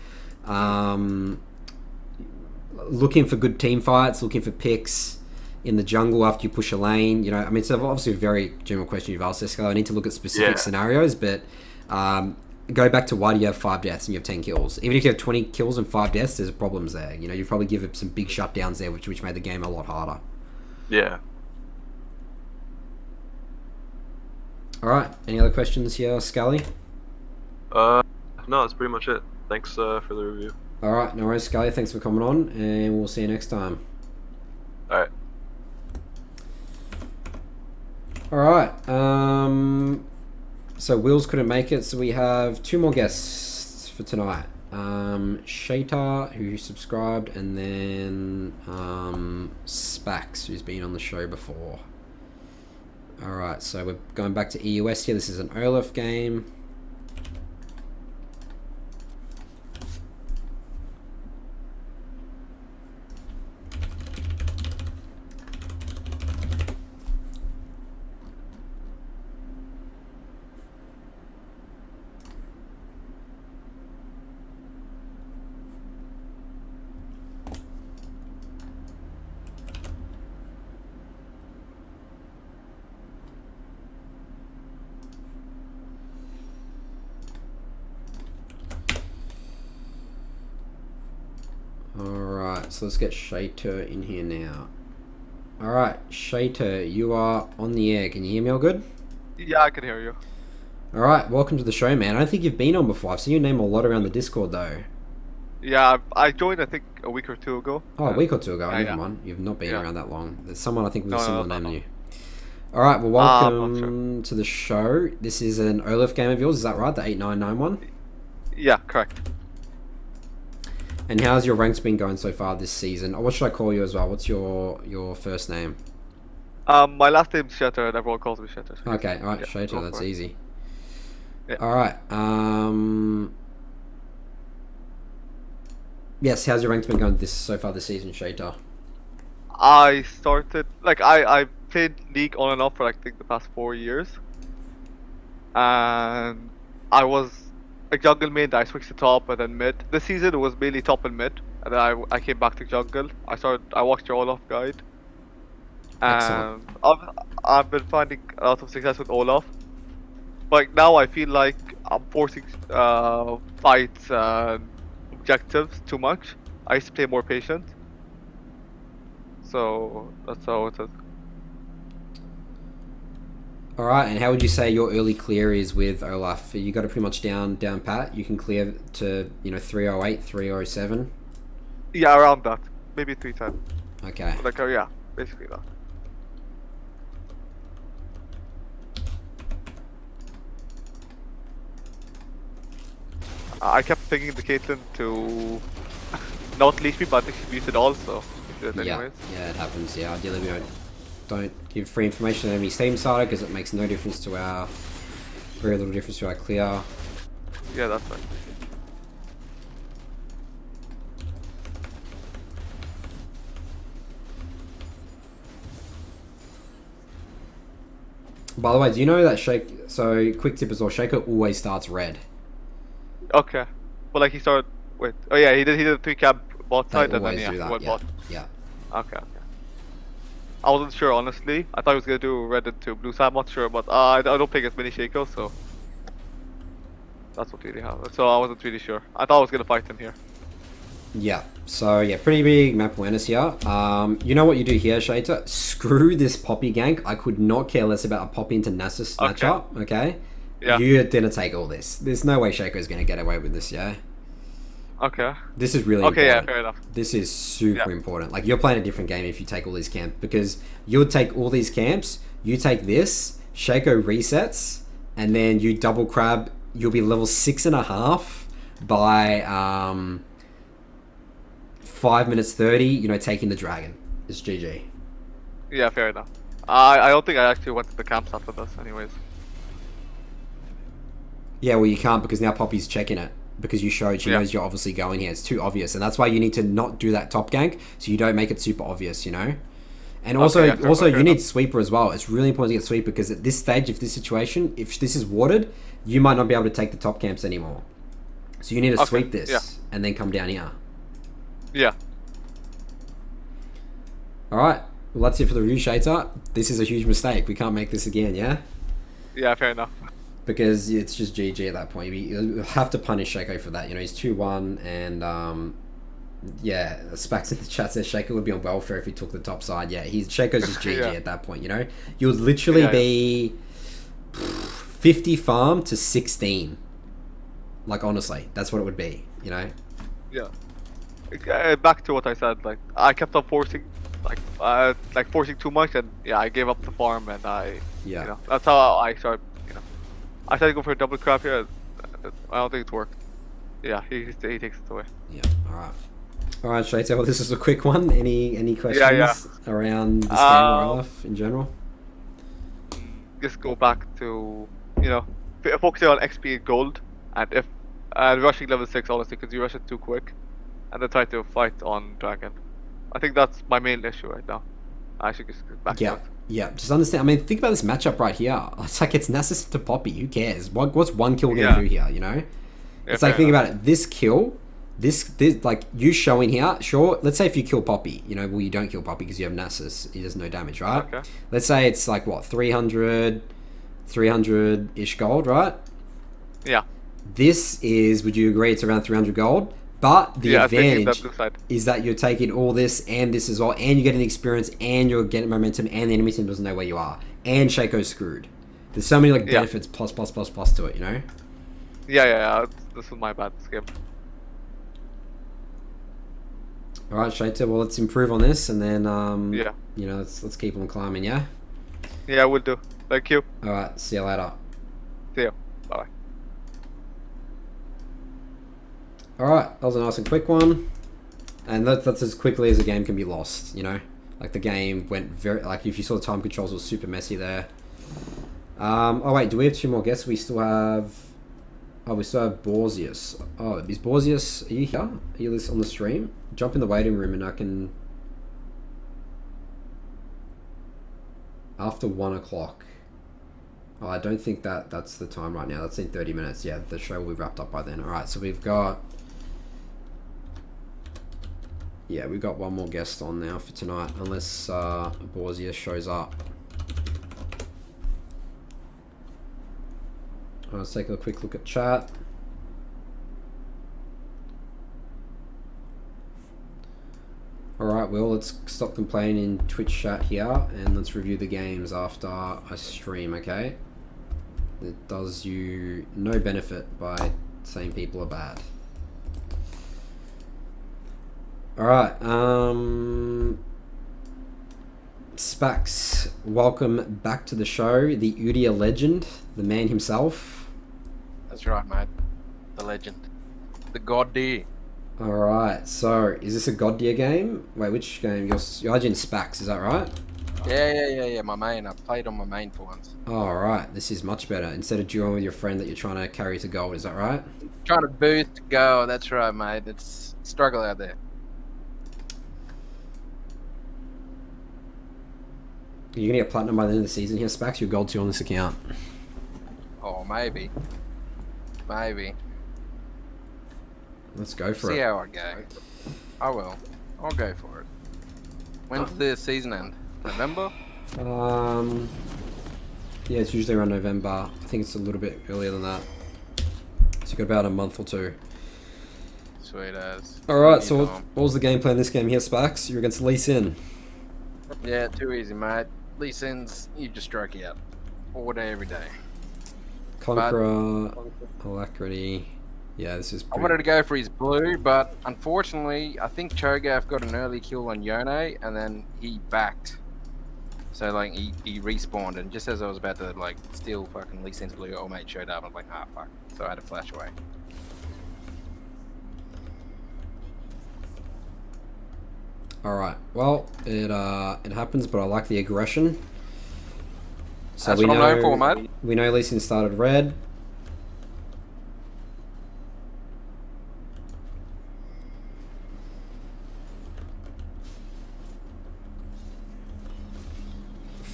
Looking for good team fights, looking for picks in the jungle after you push a lane. You know, I mean, it's obviously a very general question you've asked, Esco. I need to look at specific scenarios, but go back to why do you have 5 deaths and you have 10 kills? Even if you have 20 kills and 5 deaths, there's problems there. You know, you probably give it some big shutdowns there, which made the game a lot harder. Yeah. All right. Any other questions here, Skelly? No, that's pretty much it. Thanks for the review. All right. No worries, Skelly. Thanks for coming on, and we'll see you next time. All right. All right. So Wills couldn't make it, so we have 2 more guests for tonight. Shater, who subscribed, and then Spacks, who's been on the show before. Alright, so we're going back to EUS here. This is an Olaf game. Alright, so let's get Shater in here now. Alright, Shater, you are on the air. Can you hear me all good? Yeah, I can hear you. Alright, welcome to the show, man. I don't think you've been on before. I've seen your name a lot around the Discord, though. Yeah, I joined, I think, a week or 2 ago. Oh, a week or 2 ago. Yeah, Never yeah. mind. You've not been Yeah. around that long. There's someone, I think, with a No, similar no, name no. than you. Alright, well, I'm not welcome to the show. This is an Olaf game of yours, is that right? The 8991? Yeah, correct. And how's your ranks been going so far this season? Or what should I call you as well? What's your first name? My last name's Shater, and everyone calls me Shater. Okay, alright, Yeah, Shater, go that's for it. easy. Yeah. Alright, yes, how's your ranks been going so far this season, Shater? I started, like, I played League on and off for, like, I think, the past 4 years. And I was a jungle mid, I switched to top and then mid. This season it was mainly top and mid, and then I came back to jungle. I watched your Olaf guide. Excellent. And I've been finding a lot of success with Olaf. But now I feel like I'm forcing fights and objectives too much. I used to play more patient. So that's how it is. Alright, and how would you say your early clear is with Olaf? You got it pretty much down pat? You can clear to, 308, 307? Yeah, around that. Maybe 310. Okay. Like, yeah, basically that. I kept thinking the Caitlyn to not leash me, but I think she muted all, so she did it Yeah, anyways. yeah, it happens. Yeah, ideally we don't give free information on enemy Steam side because it makes no difference to very little difference to our clear. Yeah, that's right. By the way, do you know that quick tip as well, Shaker always starts red. Okay. But like he started wait. Oh yeah, he did a 3 camp bot They side and then always yeah, do he that, went yeah. bot. Yeah. Okay. I wasn't sure honestly. I thought he was gonna do red into blue side, I'm not sure, but I don't play against many Shakos, so that's what really happened. So I wasn't really sure. I thought I was gonna fight him here. Yeah, so yeah, pretty big map awareness here. You know what you do here, Shater? Screw this Poppy gank. I could not care less about a Poppy into Nasus matchup, okay? Yeah. You're gonna take all this. There's no way Shaco's gonna get away with this, yeah? Okay. This is really Okay, yeah, important. fair enough. This is super Yeah. important. Like, you're playing a different game if you take all these camps, because you'll take all these camps, you take this, Shaco resets, and then you double crab, you'll be level 6.5 by 5 minutes 30, taking the dragon. It's GG. Yeah, fair enough. I don't think I actually went to the camps after this anyways. Yeah, well, you can't because now Poppy's checking it. because you showed she Yeah. knows you're obviously going here. It's too obvious, and that's why you need to not do that top gank so you don't make it super obvious, you know. And also, Okay, yeah, fair you enough. need sweeper as well. It's really important to get sweeper because at this stage of this situation, if this is warded, you might not be able to take the top camps anymore. So you need to Okay, sweep this yeah. and then come down here. Yeah. All right. Well, that's it for the review, Shater. This is a huge mistake. We can't make this again, yeah? Yeah, fair enough. Because it's just GG at that point. You'll have to punish Shaco for that. You know, he's 2-1 and yeah, Spacks in the chat says Shaco would be on welfare if he took the top side. Yeah, Shaco's just GG Yeah. at that point, you know? You would literally Yeah, yeah. be 50 farm to 16. Like, honestly, that's what it would be, you know? Yeah. Back to what I said, like I kept on forcing, like forcing too much, and yeah, I gave up the farm, and Yeah. you know, that's how I started. You know, I tried to go for a double crap here. I don't think it's worked. Yeah, he takes it away. Yeah, alright. Alright, Shater, well, this is a quick one. Any questions Yeah. around this game or Olaf in general? Just go back to, you know, focusing on XP and gold, and if rushing level 6, honestly, because you rush it too quick, and then try to fight on dragon. I think that's my main issue right now. I should just get back to Yeah, it. yeah. Just understand. I mean, think about this matchup right here. It's like it's Nasus to Poppy. Who cares? What's one kill gonna Yeah. do here? You know? Yeah, It's like fair think enough. about it. This kill, this like you showing here. Sure. Let's say if you kill Poppy, you know, well you don't kill Poppy because you have Nasus. He does no damage, right? Okay. Let's say it's like what 300-ish gold, right? Yeah. This is. Would you agree? It's around 300 gold. But the Yeah, taking that advantage blue side. is that you're taking all this and this as well, and you're getting experience, and you're getting momentum, and the enemy team doesn't know where you are, and Shaco's screwed. There's so many like Yeah. benefits plus to it, you know. Yeah. This was my bad this game. All right, Shater. Well, let's improve on this, and then Yeah. you know, let's keep on climbing, yeah. Yeah, will do. Thank you. All right, see you later. See you. Bye. All right, that was a nice and quick one, and that's as quickly as a game can be lost, you know. Like the game went very like if you saw the time controls, it was super messy there. Oh wait, do we have 2 more guests? We still have. Oh, we still have Borzius. Oh, is Borzius? Are you here? Are you on the stream? Jump in the waiting room and I can. After 1 o'clock. Oh, I don't think that's the time right now. That's in 30 minutes. Yeah, the show will be wrapped up by then. All right, so we've got. Yeah, we've got 1 more guest on now for tonight, unless Borzius shows up. Let's take a quick look at chat. Alright, well, let's stop complaining in Twitch chat here, and let's review the games after I stream, okay? It does you no benefit by saying people are bad. Alright, Spacks, welcome back to the show. The Udyr legend, the man himself. That's right, mate. The legend. The god deer. Alright, so is this a God Deer game? Wait, which game? You're IGN Spacks, is that right? Yeah, my main. I played on my main for once. Alright, this is much better. Instead of duoing with your friend that you're trying to carry to gold, is that right? Trying to boost, go. That's right, mate. It's struggle out there. You're gonna get platinum by the end of the season here, Spacks? You're gold 2 on this account. Oh, maybe. Maybe. Let's go for See it. how I go. I will. I'll go for it. When's the season end? November? Yeah, it's usually around November. I think it's a little bit earlier than that. So you've got about a month or 2. Sweet as. Alright, so what was the game plan this game here, Spacks? You're against Lee Sin. Yeah, too easy, mate. Lee Sin's, you just strike out. All day, every day. Conqueror, Alacrity. Yeah, this is I pretty... wanted to go for his blue, but unfortunately, I think Cho'Gath got an early kill on Yone, and then he backed. So, like, he respawned, and just as I was about to, like, steal fucking Lee Sin's blue, old mate showed up, I'm like, ah, fuck. So I had to flash away. Alright, well, it happens, but I like the aggression. So That's what I'm known for, mate. We know Lee Sin started red.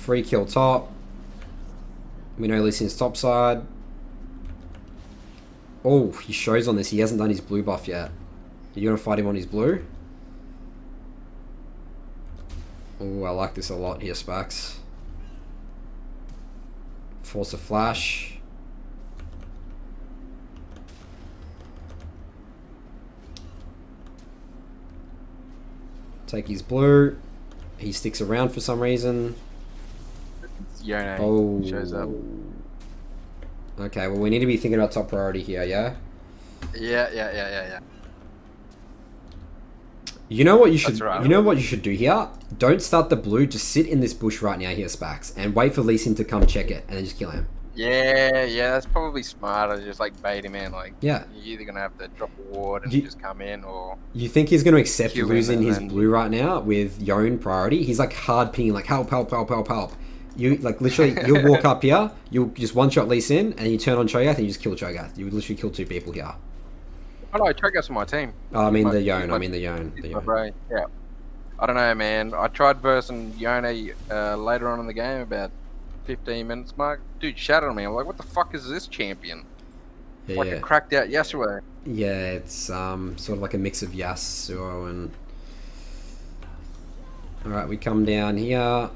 Free kill top. We know Lee Sin's top side. Oh, he shows on this. He hasn't done his blue buff yet. Are you going to fight him on his blue? Oh, I like this a lot here, Spacks. Force a flash. Take his blue. He sticks around for some reason. Yone shows up. Okay, well we need to be thinking about top priority here, yeah? Yeah. You know what you should That's right. you know what you should do here? Don't start the blue, just sit in this bush right now here, Spacks, and wait for Lee Sin to come check it and then just kill him. Yeah, that's probably smarter. Just like bait him in. Like, Yeah. you're either gonna have to drop a ward and just come in, or You think he's going to accept Kill him losing and his then- blue right now with Yone priority? He's like hard pinging, like help. You like literally, you'll walk up here, you'll just one shot Lee Sin, and you turn on Cho'Gath and you just kill Cho'Gath. You would literally kill 2 people here. oh no, Cho'Gath's on my team. Oh, I mean My- the Yone. my- I mean the Yone. He's The my Yone. bro. Yeah. I don't know, man. I tried versing Yone later on in the game, about 15 minutes mark. Dude shattered me. I'm like, what the fuck is this champion? Like a Yeah, cracked out Yasuo. yeah. It's sort of like a mix of Yasuo and. All right, we come down here.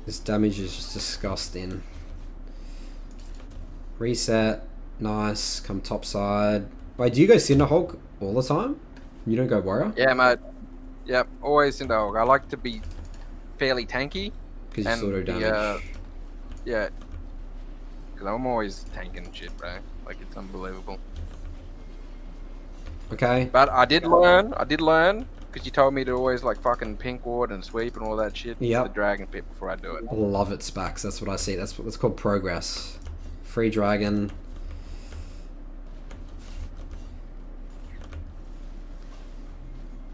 This damage is just disgusting. Reset, nice. Come top side. Wait, do you go Cinderhulk all the time? You don't go Warrior? Yeah, mate. Yep, always Sindog. I like to be fairly tanky. Because you and sort of the, damage. Yeah. Because I'm always tanking shit, bro. Like, it's unbelievable. Okay. But I did learn, because you told me to always, like, fucking pink ward and sweep and all that shit. Yep. The dragon pit before I do it. I love it, Spacks. That's what I see. That's called progress. Free dragon.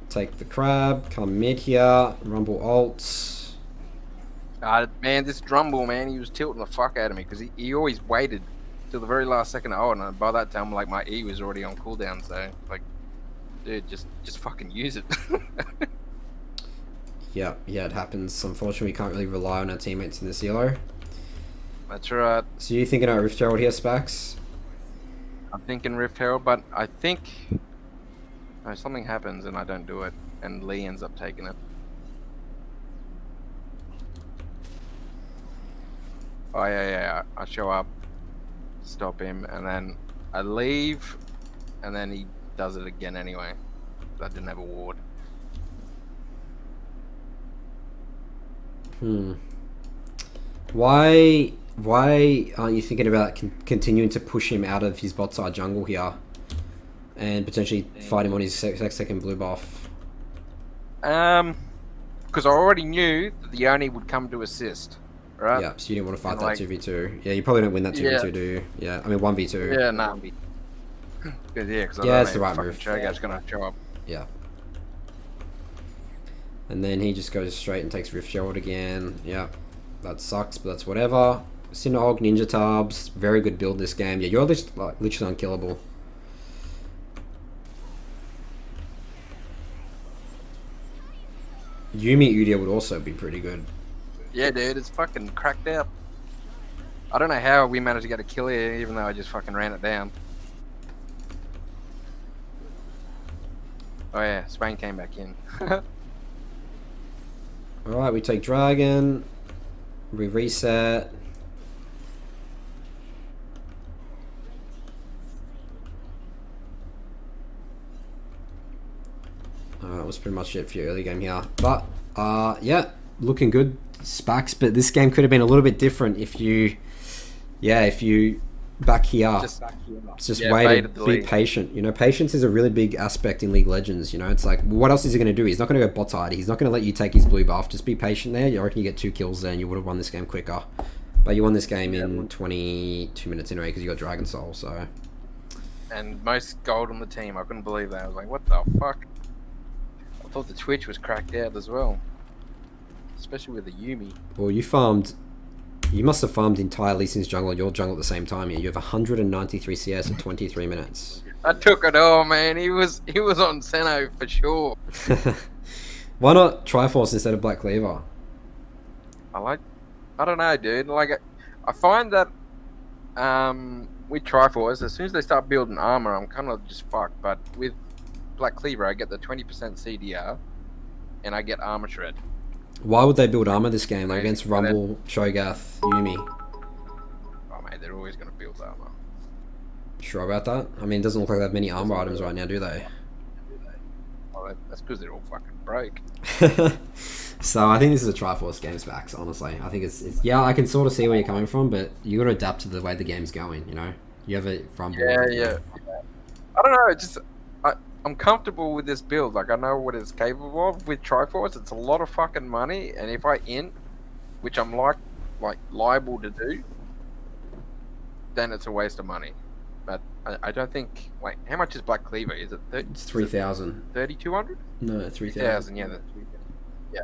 Take the crab. Come mid here. Rumble ults. Man, this Drumble, man, he was tilting the fuck out of me, because he always waited till the very last second to ult, and by that time, like, my E was already on cooldown, so, like, dude, just fucking use it. Yeah, it happens. Unfortunately, we can't really rely on our teammates in this elo. That's right. So you thinking about Rift Herald here, Spacks? I'm thinking Rift Herald, but I think something happens and I don't do it, and Lee ends up taking it. Oh yeah. I show up, stop him, and then I leave, and then he does it again anyway. I didn't have a ward. Why aren't you thinking about continuing to push him out of his bot side jungle here, and potentially fight him on his second blue buff? Because I already knew that the Yone would come to assist, right? Yeah, so you didn't want to fight And, that like- 2v2. Yeah, you probably don't win that 2v2, Yeah. do you? Yeah, I mean 1v2. Yeah, nah. Because Yeah, it's the right move. Cho'Gath's gonna show up. Yeah. And then he just goes straight and takes Rift Herald again. Yeah, that sucks, but that's whatever. Cinderhulk, Ninja Tarbs, very good build this game. Yeah, you're just like literally unkillable. Yumi Udyr would also be pretty good. Yeah, dude, it's fucking cracked out. I don't know how we managed to get a kill here, even though I just fucking ran it down. Oh yeah, Spain came back in. Alright, we take Dragon. We reset. That was pretty much it for your early game here. But, yeah, looking good, Spacks. But this game could have been a little bit different if you back here. Just Just wait and baited the be lead. patient. You know, patience is a really big aspect in League Legends. You know, it's like, what else is he going to do? He's not going to go bot side. He's not going to let you take his blue buff. Just be patient there. I reckon you get 2 kills there and you would have won this game quicker. But you won this game in 22 minutes anyway because you got Dragon Soul, so... And most gold on the team. I couldn't believe that. I was like, what the fuck? I thought the Twitch was cracked out as well. Especially with the Yumi. Well, you must have farmed entirely since jungle and your jungle at the same time here. You have 193 CS in 23 minutes. I took it all, man. He was on Seno for sure. Why not Triforce instead of Black Cleaver? I don't know, dude. Like, I find that with Triforce, as soon as they start building armor, I'm kind of just fucked. But with Black Cleaver, I get the 20% CDR, and I get armor shred. Why would they build armor this game, like against Rumble, Shogath, Yumi? Oh mate, they're always gonna build armor. Sure about that? I mean, it doesn't look like they have many armor items right now, do they? Well, that's because they're all fucking broke. So I think this is a Triforce game, Spacks, honestly. I think it's yeah, I can sort of see where you're coming from, but you got to adapt to the way the game's going, you know? You have a Rumble. Yeah. I don't know, it's just I'm comfortable with this build. Like, I know what it's capable of. With Triforce, it's a lot of fucking money, and if I int, which I'm like liable to do, then it's a waste of money. But I don't think. Wait, how much is Black Cleaver? Is it? It's 3,000. 3,200? No, 3,000. 3,000. Yeah, that's 3,000. Yeah.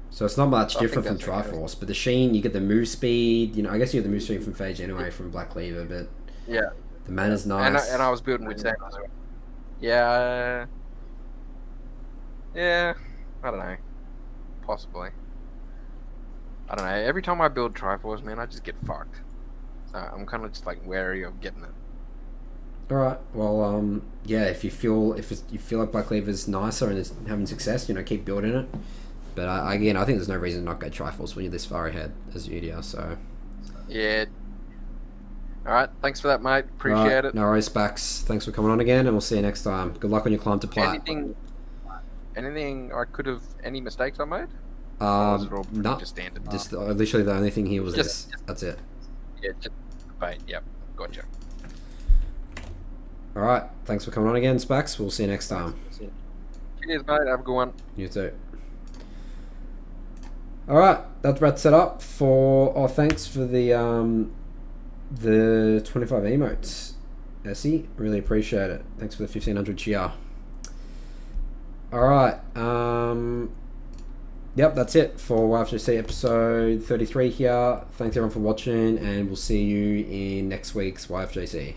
So it's not much I different from think that's okay. Triforce, but the Sheen, you get the move speed. You know, I guess you get the move speed from Phage anyway from Black Cleaver, but Yeah. the mana's nice. And I was building with Zac as well. Yeah. Yeah. I don't know. Possibly. I don't know. Every time I build Triforce, man, I just get fucked. So I'm kind of just like wary of getting it. All right. Well, yeah. If you feel like Black Cleaver's nicer and is having success, you know, keep building it. But again, I think there's no reason to not go Triforce when you're this far ahead as Udyr. So Yeah. All right. Thanks for that, mate. Appreciate it. No worries, Spacks. Thanks for coming on again, and we'll see you next time. Good luck on your climb to plat. Anything I could have? Any mistakes I made? No. Just standard. Just literally the only thing here was this. That's it. Yeah. Just bait. Yep. Gotcha. All right. Thanks for coming on again, Spacks. We'll see you next time. Cheers, mate. Have a good one. You too. All right. That wraps it up for. Oh, thanks for the 25 emotes, Essie. Really appreciate it. Thanks for the 1,500 cheer. All right. Yep, that's it for YFJC episode 33 here. Thanks everyone for watching, and we'll see you in next week's YFJC.